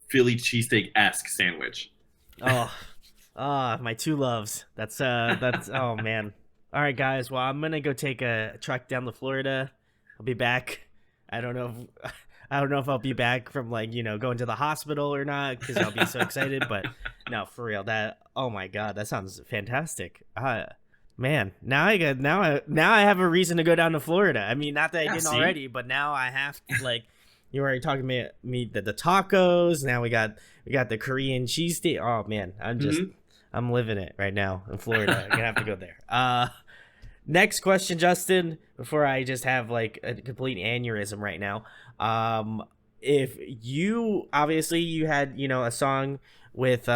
Philly cheesesteak-esque sandwich. My two loves. That's oh man. All right, guys. Well, I'm gonna go take a truck down to Florida. I'll be back. I don't know if I'll be back from like going to the hospital or not, because I'll be so excited. But no, for real. Oh my god, that sounds fantastic. Man, now I have a reason to go down to Florida. I mean, not that I didn't already, but now I have to, like. You were already talking to me the tacos. Now we got the Korean cheese steak. Oh man, I'm I'm living it right now in Florida. I'm gonna have to go there. Next question, Justin. Before I just have like a complete aneurysm right now. If you obviously you had a song with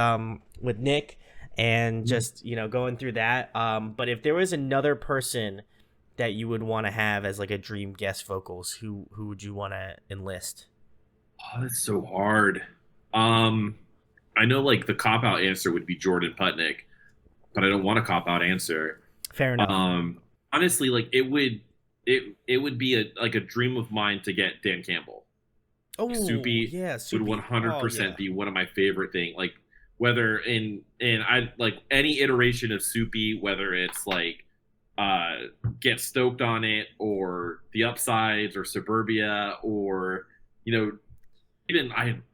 Nick and just going through that. But if there was another person that you would want to have as like a dream guest vocals, who would you want to enlist? Oh, that's so hard. I know like the cop out answer would be Jordan Putnick, but I don't want a cop out answer. Fair enough. Honestly, like it would be a dream of mine to get Dan Campbell. Oh Soupy yeah, would Soupy. 100% Yeah. be one of my favorite things. Like whether in I like any iteration of Soupy, whether it's like Get Stoked on It or The Upsides or Suburbia or even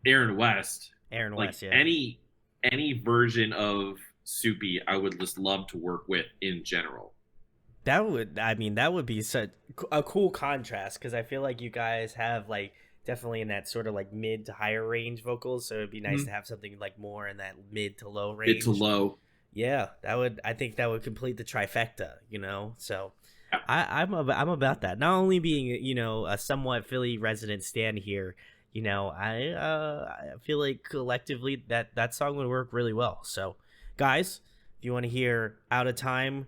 Aaron West. Aaron Like West. Yeah. any version of Soupy, I would just love to work with in general. That would be such a cool contrast because I feel like you guys have like definitely in that sort of like mid to higher range vocals, so it'd be nice to have something like more in that mid to low range. Mid to low. Yeah, I think that would complete the trifecta, So Yeah. I'm about that. Not only being a somewhat Philly resident stan here, I feel like collectively that song would work really well. So, guys, if you want to hear Out of Time,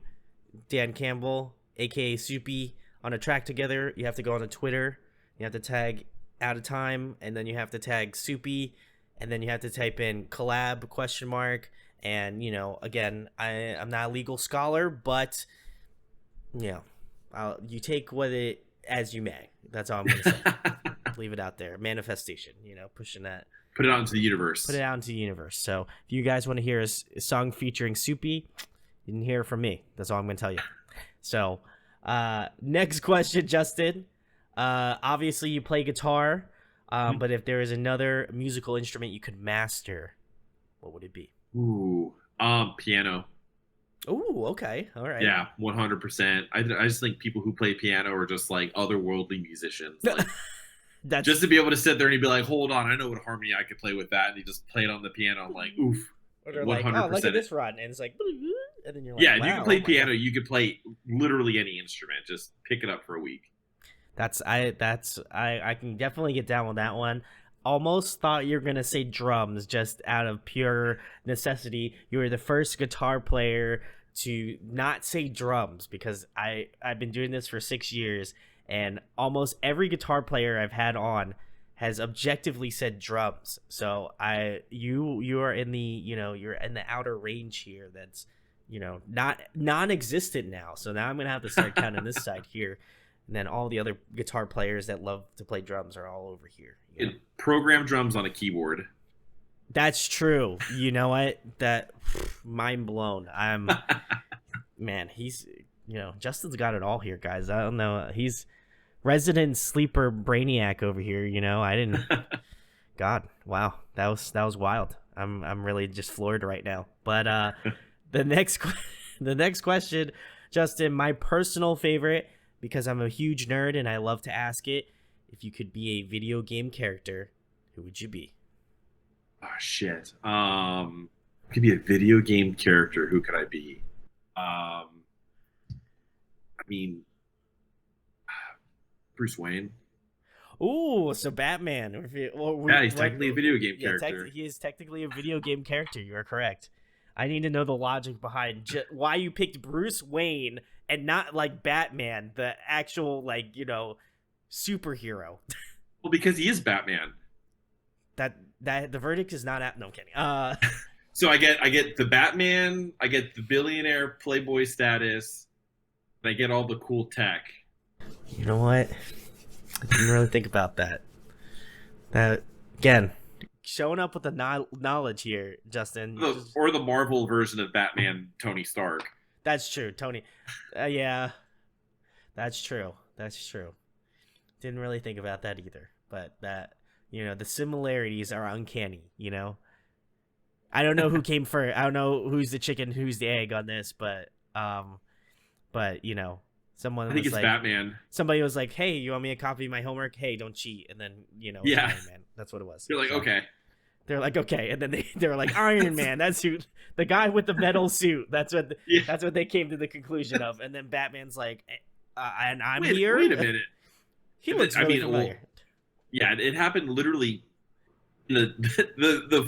Dan Campbell, aka Soupy, on a track together, you have to go on to Twitter. You have to tag Out of Time, and then you have to tag Soupy, and then you have to type in collab ? And again, I'm not a legal scholar, but you take what it as you may. That's all I'm gonna say. Leave it out there. Manifestation. Pushing that. Put it out into the universe. Put it out into the universe. So if you guys want to hear a song featuring Soupy, you can hear it from me. That's all I'm gonna tell you. So next question, Justin. Obviously you play guitar, but if there is another musical instrument you could master, what would it be? Ooh, piano. Ooh, okay, all right. Yeah, 100%. I just think people who play piano are just like otherworldly musicians. Like, That's just to be able to sit there and be like, hold on, I know what harmony I could play with that, and you just play it on the piano. I'm like, oof. Or they're like, oh, look at this run, and it's like, and then you're like, yeah, if wow, you can play oh piano, God. you could play literally any instrument. Just pick it up for a week. I can definitely get down with that one. Almost thought you were gonna say drums just out of pure necessity. You were the first guitar player to not say drums because I've been doing this for 6 years and almost every guitar player I've had on has objectively said drums. So you are in the you're in the outer range here that's not non-existent now. So now I'm gonna have to start counting this side here. And then all the other guitar players that love to play drums are all over here. Program drums on a keyboard. That's true. You know what? That mind blown. Man, he's Justin's got it all here, guys. I don't know. He's resident sleeper brainiac over here. I didn't. God, wow, that was wild. I'm really just floored right now. But the next question, Justin, my personal favorite. Because I'm a huge nerd and I love to ask it, if you could be a video game character, who would you be? Oh shit. Could be a video game character. Who could I be? I mean, Bruce Wayne. Ooh, so Batman. Yeah, he's technically a video game character. He is technically a video game character. You are correct. I need to know the logic behind why you picked Bruce Wayne and not like Batman, the actual superhero. Well, because he is Batman. That the verdict is not out. No, I'm kidding. So I get the Batman, I get the billionaire playboy status, and I get all the cool tech. You know what? I didn't really think about that. That again, showing up with the knowledge here, Justin. Or the Marvel version of Batman, Tony Stark. That's true, Tony. Yeah, that's true. Didn't really think about that either. But that, the similarities are uncanny. I don't know who came first. I don't know who's the chicken, who's the egg on this. But someone. I think it's like, Batman. Somebody was like, "Hey, you want me to copy my homework? Hey, don't cheat." And then yeah, man, that's what it was. You're like, so, okay. They're like, okay, and then they were like, Iron Man. That's who, the guy with the metal suit. Yeah. That's what they came to the conclusion of. And then Batman's like, and I'm here. Wait a minute. He looks really familiar. Well, yeah, it happened literally. The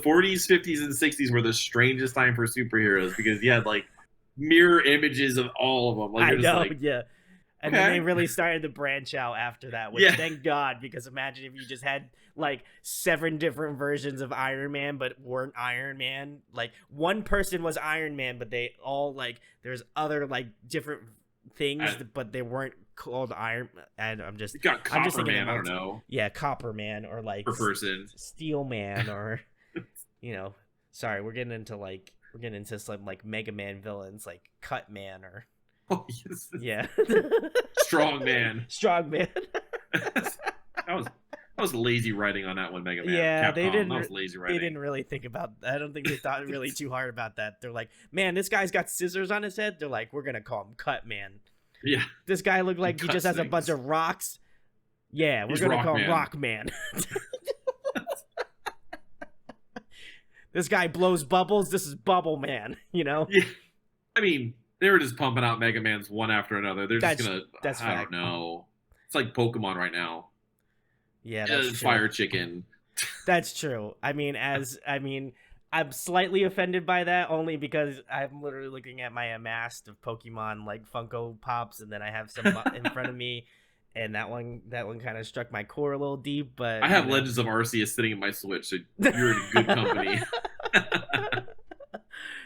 40s, 50s, and 60s were the strangest time for superheroes because you had like mirror images of all of them. Like, I know, like, yeah. And then they really started to branch out after that, which thank God, because imagine if you just had like 7 different versions of Iron Man, but weren't Iron Man. Like one person was Iron Man, but they all like there's other like different things, but they weren't called Iron. And I'm just Man. I don't know. Yeah, Copper Man or like Steel Man or sorry, we're getting into some like Mega Man villains like Cut Man or. Oh, yes. Yeah. Strong Man. That was lazy writing on that one, Mega Man. Yeah, Capcom, that was lazy writing. They didn't really think about. I don't think they thought really too hard about that. They're like, man, this guy's got scissors on his head. They're like, we're gonna call him Cut Man. Yeah. This guy looked like he just has a bunch of rocks. Yeah, we're gonna call him Rock Man. This guy blows bubbles. This is Bubble Man. Yeah. I mean, they were just pumping out Mega Mans one after another. They're just gonna. I don't know. It's like Pokemon right now. Yeah, that's true. Fire Chicken. That's true. I mean, I'm slightly offended by that only because I'm literally looking at my amassed of Pokemon like Funko Pops, and then I have some in front of me, and that one kind of struck my core a little deep. But I have Legends of Arceus sitting in my Switch, so you're in good company.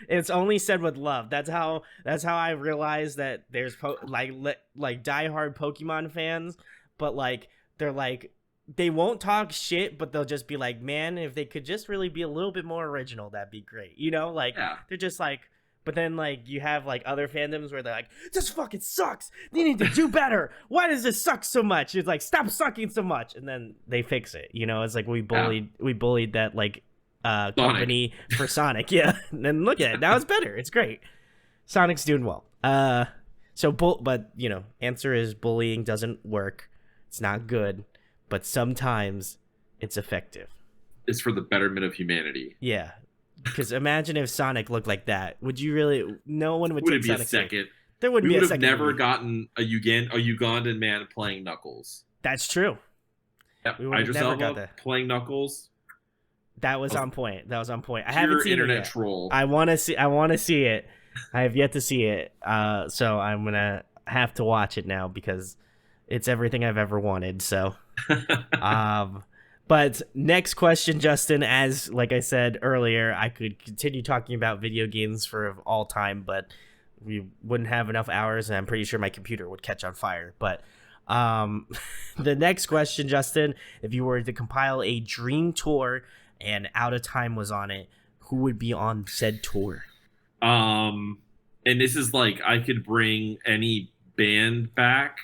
It's only said with love. That's how I realized that there's like diehard Pokemon fans, but like they're like they won't talk shit, but they'll just be like, man, if they could just really be a little bit more original, that'd be great. They're just like, but then like you have like other fandoms where they're like, this fucking sucks. They need to do better. Why does this suck so much? It's like, stop sucking so much, and then they fix it. It's like we bullied that like. Company for Sonic, yeah. And then look at it. Now it's better. It's great. Sonic's doing well. But answer is bullying doesn't work. It's not good, but sometimes it's effective. It's for the betterment of humanity. Yeah, because imagine if Sonic looked like that. Would you really? No one would. Would it be a second? There wouldn't be a second. We would have never gotten a Ugandan man playing Knuckles. That's true. Yep. Idris Elba playing Knuckles. That was on point. I Pure haven't seen internet it yet. Troll. I want to see it. I have yet to see it. So I'm gonna have to watch it now because it's everything I've ever wanted. So, but next question, Justin. As like I said earlier, I could continue talking about video games for all time, but we wouldn't have enough hours, and I'm pretty sure my computer would catch on fire. But the next question, Justin, if you were to compile a dream tour and Outatime was on it, who would be on said tour? And this is like I could bring any band back.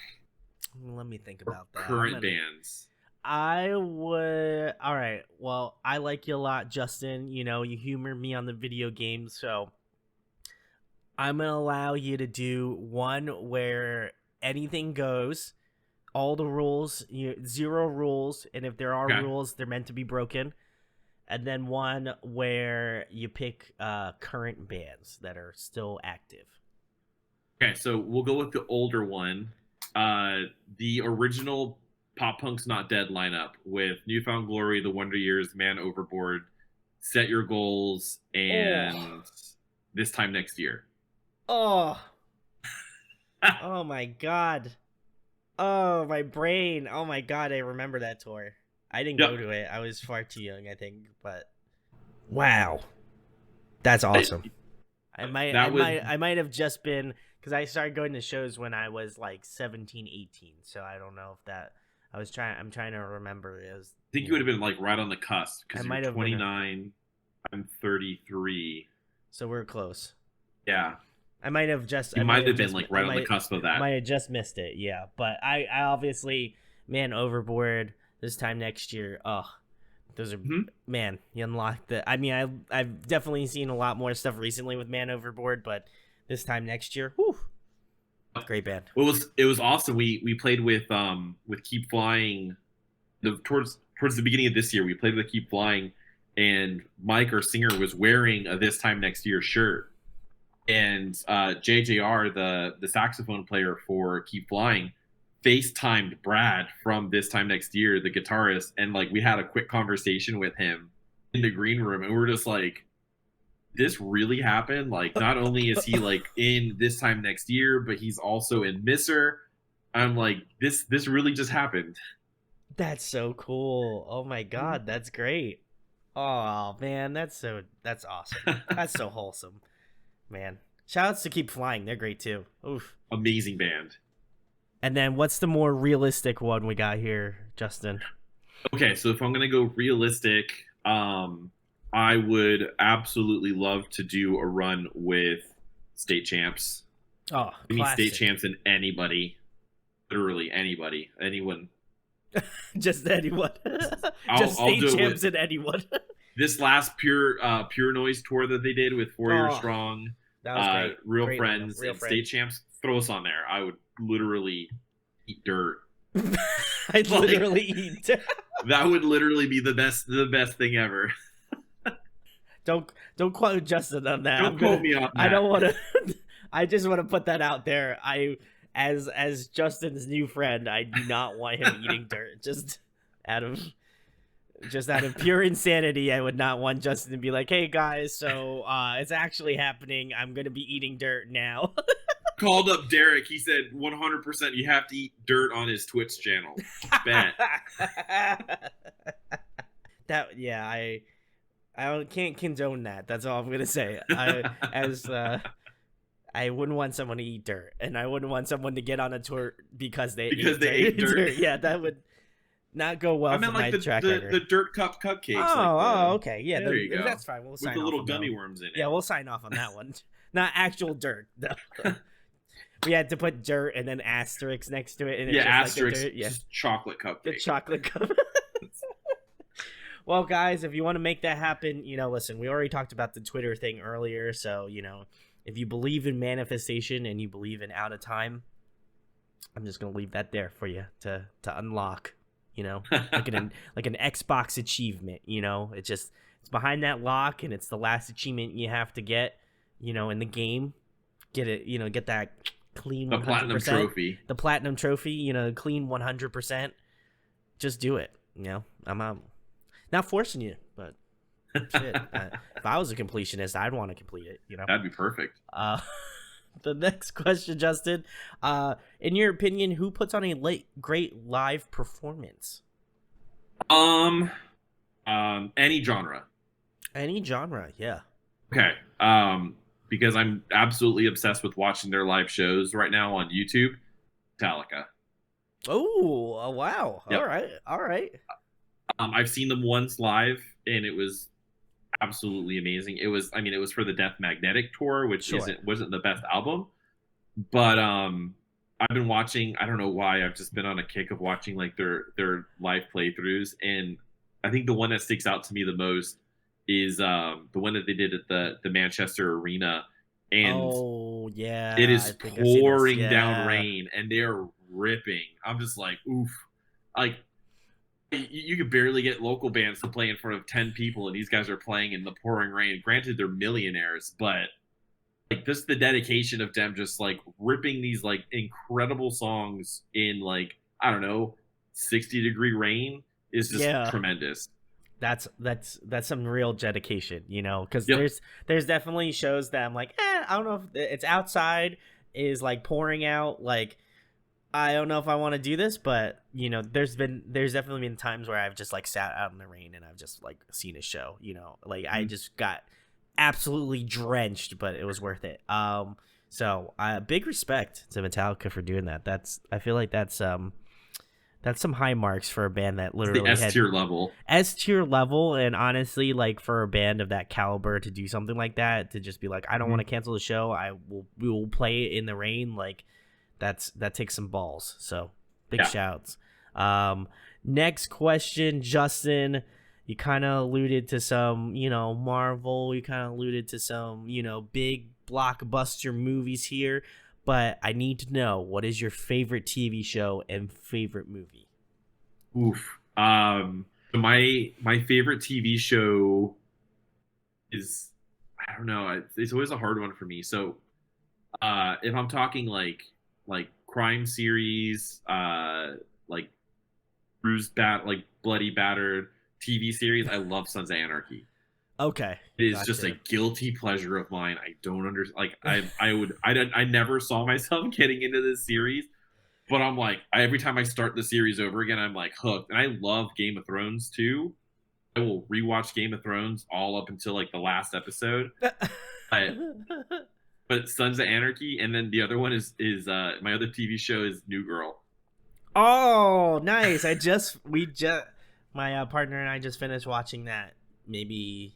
Let me think about that. Current bands. I would. All right. Well, I like you a lot, Justin. You humor me on the video games, so I'm gonna allow you to do one where anything goes, all the rules, 0 rules, and if there are rules, they're meant to be broken. And then one where you pick current bands that are still active. Okay, so we'll go with the older one. The original Pop Punk's Not Dead lineup with Newfound Glory, The Wonder Years, Man Overboard, Set Your Goals, and This Time Next Year. Oh. Oh my God. Oh, my brain. Oh my God, I remember that tour. I didn't go to it. I was far too young, I think. But wow, that's awesome. I might have just been because I started going to shows when I was like 17, 18. So I don't know if that. I'm trying to remember. I think you would have been like right on the cusp because you're 29. I'm 33. So we're close. Yeah. I might have just. You might have been like right on the cusp of that. I might have just missed it. Yeah, but I obviously, Man Overboard. This Time Next Year, those are man. You unlock the. I mean, I've definitely seen a lot more stuff recently with Man Overboard, but This Time Next Year, whew, great band. It was awesome. We played with Keep Flying, towards the beginning of this year. We played with Keep Flying, and Mike, our singer, was wearing a This Time Next Year shirt, and JJR, the saxophone player for Keep Flying, FaceTimed Brad from This Time Next Year, the guitarist, and like we had a quick conversation with him in the green room, and we're just like, this really happened. Like, not only is he like in This Time Next Year, but he's also in Misser. I'm like, this really just happened. That's so cool. Oh my god, that's great. Oh man, that's awesome. That's so wholesome, man. Shoutouts to Keep Flying. They're great too. Oof. Amazing band. And then what's the more realistic one we got here, Justin? Okay, so if I'm gonna go realistic, I would absolutely love to do a run with State Champs. Oh, Give me State classic. Champs and anybody, literally anybody, anyone. Just anyone. Just I'll State do it Champs with and anyone. this last Pure Noise tour that they did with 4 Year Oh, Strong, that was great. Real Great Friends, lineup. Real and Friends. State Champs. Throw us on there. I would literally eat dirt. I literally eat. That would literally be the best thing ever. Don't quote Justin on that. Don't quote me on that. I don't want to. I just want to put that out there. As Justin's new friend, I do not want him eating dirt. Just out of pure insanity, I would not want Justin to be like, "Hey guys, so it's actually happening. I'm gonna be eating dirt now." Called up Derek. He said 100% you have to eat dirt on his Twitch channel. Bet. I can't condone that. That's all I'm gonna say. I wouldn't want someone to eat dirt, and I wouldn't want someone to get on a tour because they ate dirt. Yeah, that would not go well. I meant for like my track record. the dirt cup cupcakes. Oh, okay, yeah, there you go. that's fine. We'll sign with the off little on gummy that. worms in it. Yeah, we'll sign off on that one. Not actual dirt. No. We had to put dirt and then asterisks next to it, and it's yeah, just asterisks. Like Just chocolate cupcake. the chocolate cup. Well, guys, if you want to make that happen, listen, we already talked about the Twitter thing earlier. So, if you believe in manifestation and you believe in out of time, I'm just going to leave that there for you to unlock, like an Xbox achievement, it's behind that lock and it's the last achievement you have to get, in the game. Get it, get that clean 100%. The platinum trophy. The platinum trophy, clean 100%. Just do it, I'm not forcing you, but shit. If I was a completionist, I'd want to complete it. That'd be perfect. The next question, Justin. In your opinion, who puts on a great live performance? Any genre. Any genre, yeah. Okay. Because I'm absolutely obsessed with watching their live shows right now on YouTube. Metallica. Oh, wow. Yep. All right. I've seen them once live, and it was absolutely amazing. It was for the Death Magnetic tour, which wasn't the best album, but I've been watching. I don't know why. I've just been on a kick of watching like their live playthroughs, and I think the one that sticks out to me the most is the one that they did at the Manchester Arena, and oh yeah, it is pouring down rain, and they're ripping. I'm just like, oof, like. You could barely get local bands to play in front of 10 people, and these guys are playing in the pouring rain. Granted, they're millionaires, but like just the dedication of them just like ripping these like incredible songs in like, I don't know, 60-degree rain is just tremendous. That's some real dedication, because there's definitely shows that I'm like, I don't know if it's outside is like pouring out, like I don't know if I want to do this, but there's definitely been times where I've just like sat out in the rain and I've just like seen a show, like I just got absolutely drenched, but it was worth it. So big respect to Metallica for doing that. I feel like that's some high marks for a band that literally it's the S tier level, and honestly, like for a band of that caliber to do something like that, to just be like, I don't want to cancel the show, we will play it in the rain, like. That takes some balls. So big shouts. Next question, Justin. You kind of alluded to some, Marvel. You kind of alluded to some, big blockbuster movies here. But I need to know, what is your favorite TV show and favorite movie? Oof. My favorite TV show is, I don't know, it's always a hard one for me. So if I'm talking like crime series, like like bloody battered TV series, I love Sons of Anarchy. Okay, It is just a gotcha. guilty pleasure of mine. I don't understand. Like I never saw myself getting into this series, but I'm like every time I start the series over again, I'm like hooked. And I love Game of Thrones too. I will rewatch Game of Thrones all up until like the last episode. But Sons of Anarchy, and then the other one is my other TV show is New Girl. Oh, nice. We just my partner and I just finished watching that maybe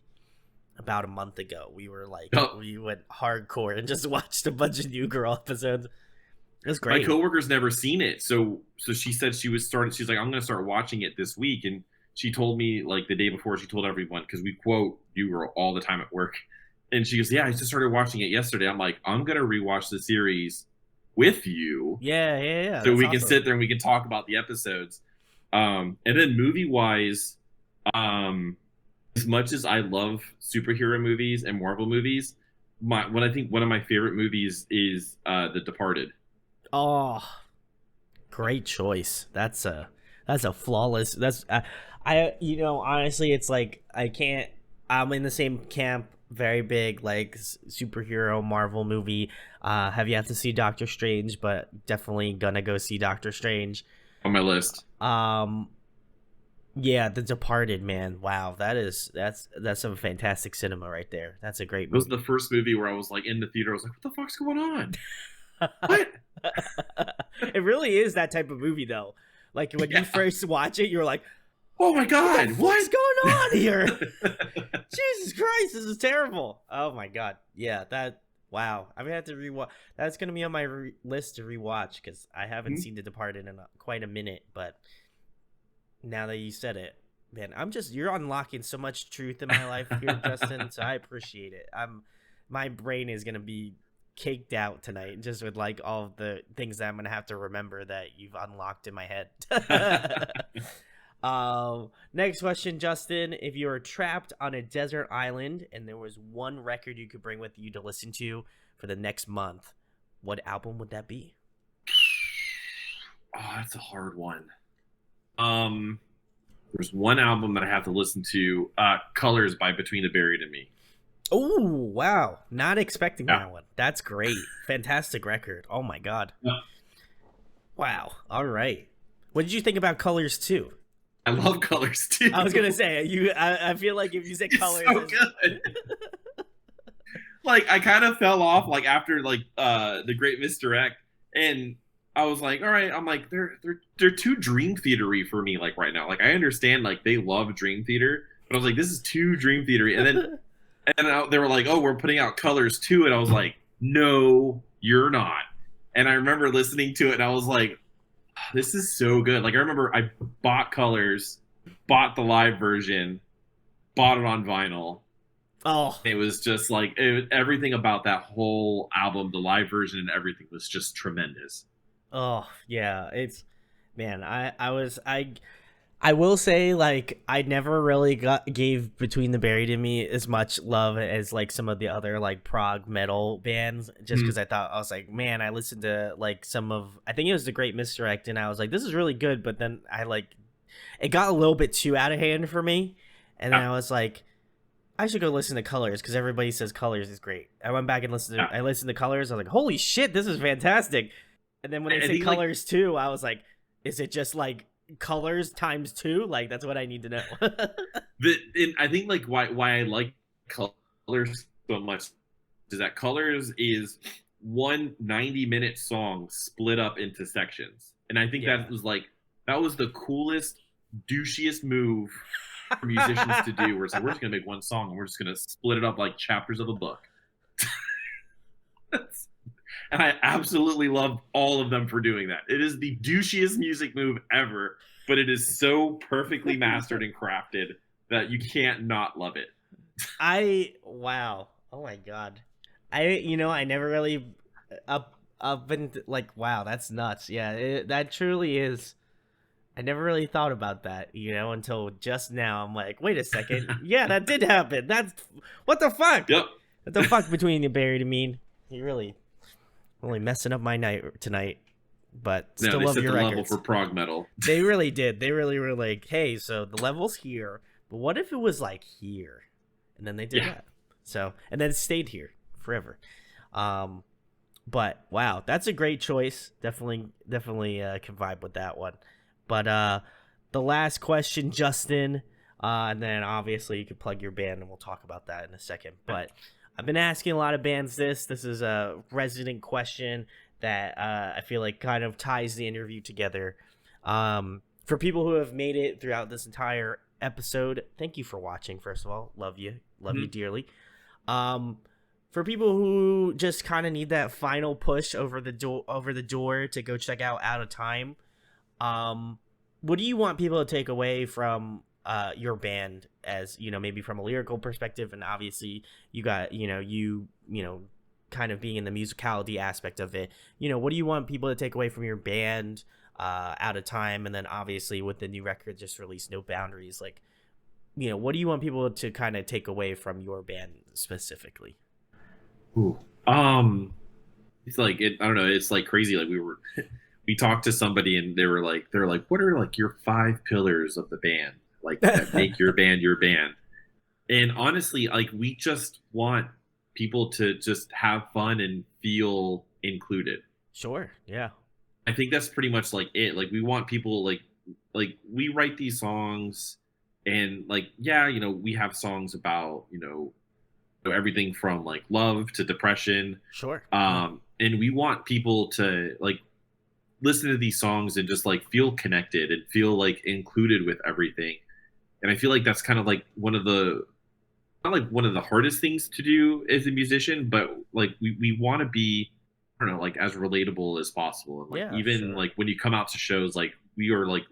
about a month ago. We were like Oh, we went hardcore and just watched a bunch of New Girl episodes. It was my great. coworker's never seen it, so she said she was started. She's like, I'm gonna start watching it this week, and she told me like the day before. She told everyone because we quote New Girl all the time at work, and she goes, "Yeah, I just started watching it yesterday." I'm like, I'm gonna rewatch the series with you Yeah, yeah, yeah. so That's we can awesome. sit there and we can talk about the episodes. And then movie wise, um, as much as I love superhero movies and Marvel movies, what I think one of my favorite movies is The Departed. Oh, great choice. That's a flawless. I honestly, it's like I can't. I'm in the same camp. Very big like superhero Marvel movie. Have yet to see Doctor Strange, but definitely gonna go see Doctor Strange. On my list. Um, yeah, The Departed, man. Wow, that's some fantastic cinema right there. That's a great It was movie. the first movie where I was like in the theater. I was like, "What the fuck's going on? What?" It really is that type of movie though. Like when you Yeah. first watch it, you're like, Oh my "What the god! fuck's What? going on here? Jesus Christ, this is terrible." Oh my god. Yeah, that wow. I'm gonna have to rewatch. That's gonna be on my list to rewatch because I haven't seen The Departed in quite a minute. But now that you said it, man, you're unlocking so much truth in my life here, Justin. So I appreciate it. My brain is gonna be caked out tonight just with like all of the things that I'm gonna have to remember that you've unlocked in my head. Next question, Justin. If you were trapped on a desert island and there was one record you could bring with you to listen to for the next month, what album would that be? Oh, that's a hard one. Um, there's one album that I have to listen to. Colors by Between the Buried and Me. Oh, wow. Not expecting Yeah. that one. That's great. Fantastic record. Oh my god. Yeah. Wow. All right. What did you think about Colors too? I love Colors too. I was gonna say I feel like if you said It's Colors, so good. Like I kind of fell off like after like the Great Misdirect, and I was like, all right, I'm like they're too Dream Theatery for me like right now. Like I understand like they love Dream Theater, but I was like this is too Dream Theatery, they were like, oh, we're putting out Colors too, and I was like, no, you're not. And I remember listening to it, and I was like, this is so good. Like I remember I bought Colors, bought the live version, bought it on vinyl. oh It was just like everything about that whole album, the live version and everything was just tremendous. oh yeah, it's man. I will say, like, I never really gave Between the Buried and Me as much love as like some of the other like prog metal bands, just Mm. because I was like, man, I listened to like I think it was The Great Misdirect, and I was like, this is really good, but then it got a little bit too out of hand for me, and then Yeah, I was like, I should go listen to Colors because everybody says Colors is great. I went back and yeah. I listened to Colors. I was like, holy shit, this is fantastic. And then when they I say think like Colors too, I was like, is it just like colors times two? Like that's what I need to know. I think like why I like Colors so much is that Colors is one 90-minute song split up into sections, and I think Yeah. that was the coolest, douchiest move for musicians to do. Where it's like we're just gonna make one song and we're just gonna split it up like chapters of a book. And I absolutely love all of them for doing that. It is the douchiest music move ever, but it is so perfectly mastered and crafted that you can't not love it. Wow. Oh my god. I never really up and like wow, that's nuts. Yeah, that truly is I never really thought about that, until just now. I'm like, wait a second. Yeah, that did happen. That's what the fuck? Yep. What the fuck between you, Barry, and me? You really messing up my night tonight. But No, still they love set your the records. level for prog metal. They really did. They really were like, hey, so the level's here, but what if it was like here? And then they did that. So, and then it stayed here forever. But wow, that's a great choice. Definitely can vibe with that one. But the last question, Justin, and then obviously you can plug your band, and we'll talk about that in a second. But I've been asking a lot of bands this. This is a resident question that I feel like kind of ties the interview together. For people who have made it throughout this entire episode, thank you for watching. First of all, love you dearly. For people who just kind of need that final push over the door to go check out Outatime, what do you want people to take away from your band, as maybe from a lyrical perspective, and obviously you got you kind of being in the musicality aspect of it. What do you want people to take away from your band, Outatime, and then obviously with the new record just released, No Boundaries? Like, what do you want people to kind of take away from your band specifically? Ooh. It's like I don't know. It's like crazy. Like we talked to somebody and they're like, what are like your 5 pillars of the band, like that make your band your band? And honestly, like we just want people to just have fun and feel included. Sure. Yeah. I think that's pretty much like it. Like we want people like we write these songs, and like we have songs about everything from like love to depression. Sure. And we want people to like listen to these songs and just like feel connected and feel like included with everything. And I feel like that's kind of like one of the hardest things to do as a musician, but like we want to be, I don't know, like as relatable as possible. And like even like when you come out to shows, like we are like,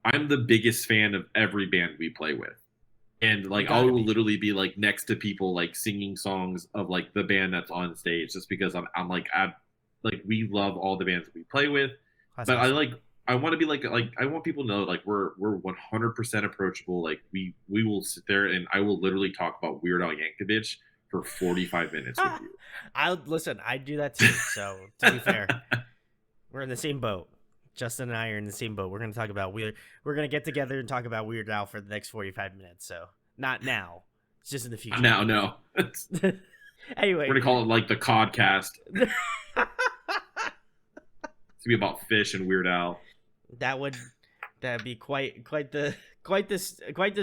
I'm the biggest fan of every band we play with. And like I'll literally be like next to people like singing songs of like the band that's on stage, just because I'm like we love all the bands we play with. That's but awesome. I want to be like I want people to know like we're 100% approachable. Like we will sit there and I will literally talk about Weird Al Yankovic for 45 minutes with you. I do that too. So to be fair, we're in the same boat. Justin and I are in the same boat. We're going to talk about we're going to get together and talk about Weird Al for the next 45 minutes. So not now. It's just in the future. No. Anyway. We're going to call it like the Codcast. It's going to be about fish and Weird Al. That'd be quite the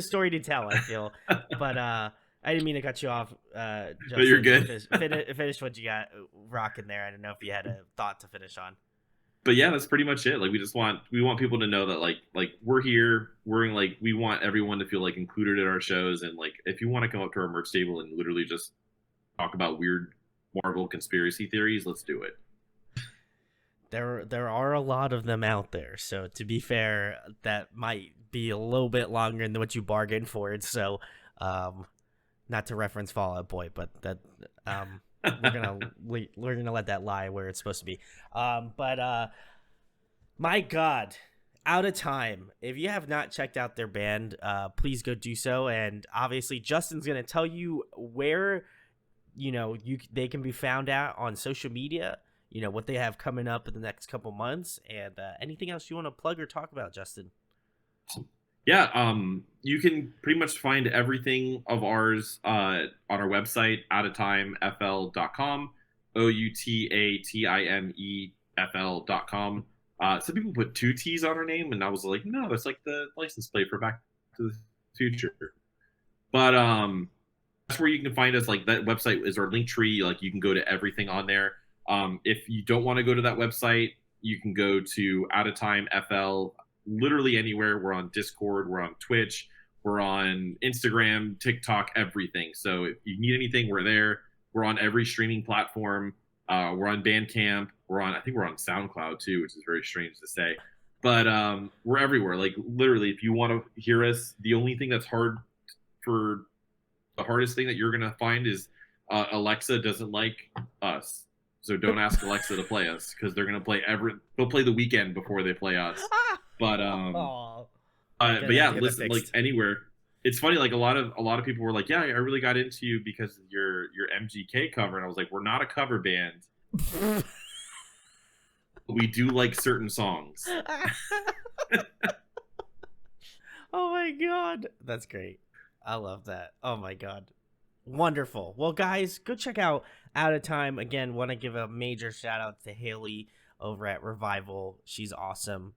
story to tell, I feel. But I didn't mean to cut you off. But you're good. Finish what you got rocking there. I don't know if you had a thought to finish on. But yeah, that's pretty much it. Like we want people to know that like we're here. We want everyone to feel like included at our shows. And like if you want to come up to our merch table and literally just talk about weird Marvel conspiracy theories, let's do it. There are a lot of them out there. So to be fair, that might be a little bit longer than what you bargained for. So not to reference Fall Out Boy, but that we're gonna let that lie where it's supposed to be. But my God, Outatime. If you have not checked out their band, please go do so. And obviously, Justin's gonna tell you where they can be found out on social media. What they have coming up in the next couple months, and anything else you want to plug or talk about, Justin. Yeah, you can pretty much find everything of ours on our website, outatimefl.com, OUTATIMEFL.com. Some people put 2 T's on our name, and I was like, no, that's like the license plate for Back to the Future. But that's where you can find us. Like that website is our link tree. Like you can go to everything on there. If you don't want to go to that website, you can go to Outatime FL. Literally anywhere. We're on Discord, we're on Twitch, we're on Instagram, TikTok, everything. So if you need anything, we're there. We're on every streaming platform. We're on Bandcamp. I think we're on SoundCloud too, which is very strange to say. But we're everywhere. Like literally, if you want to hear us, the only thing that's hardest thing that you're gonna find is Alexa doesn't like us. So don't ask Alexa to play us, because they're gonna play they'll play The Weeknd before they play us. But Oh, but gonna have yeah, to get that listen, like fixed. anywhere. It's funny, like a lot of people were like, "Yeah, I really got into you because of your MGK cover," and I was like, "We're not a cover band. But we do like certain songs." Oh my god, that's great. I love that. Oh my god, wonderful. Well, guys, go check out Out of Time. Again, want to give a major shout out to Haley over at Revival. She's awesome.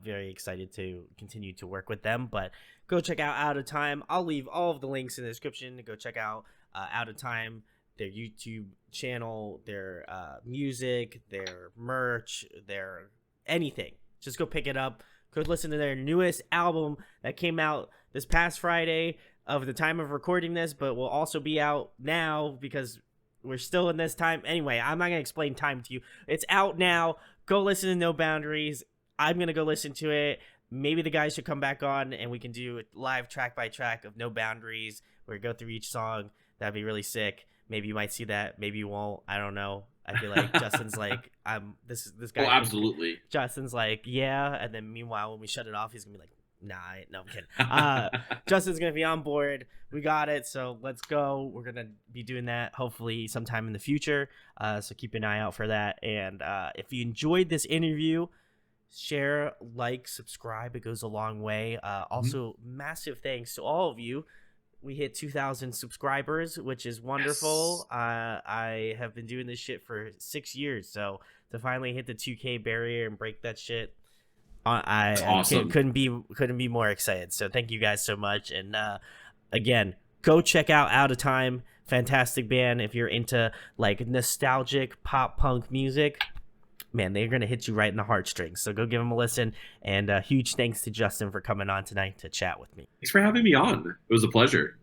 Very excited to continue to work with them. But go check out Out of Time. I'll leave all of the links in the description to go check out Out of Time, their YouTube channel, their music, their merch, their anything. Just go pick it up. Go listen to their newest album that came out this past Friday of the time of recording this, but will also be out now because we're still in this time. Anyway, I'm not going to explain time to you. It's out now. Go listen to No Boundaries. I'm going to go listen to it. Maybe the guys should come back on and we can do a live track by track of No Boundaries where we go through each song. That'd be really sick. Maybe you might see that. Maybe you won't. I don't know. I feel like Justin's like, this guy. Oh, absolutely. Justin's like, yeah. And then meanwhile, when we shut it off, he's going to be like, nah, no, I'm kidding. Justin's going to be on board. We got it. So let's go. We're going to be doing that hopefully sometime in the future. So keep an eye out for that. And if you enjoyed this interview, share, like, subscribe. It goes a long way. Also, massive thanks to all of you. We hit 2,000 subscribers, which is wonderful. Yes. I have been doing this shit for 6 years. So to finally hit the 2K barrier and break that shit, awesome. couldn't be more excited. So thank you guys so much. And again, go check out of Time. Fantastic band. If you're into like nostalgic pop punk music, man, they're gonna hit you right in the heartstrings. So go give them a listen. And huge thanks to Justin for coming on tonight to chat with me. Thanks for having me on. It was a pleasure.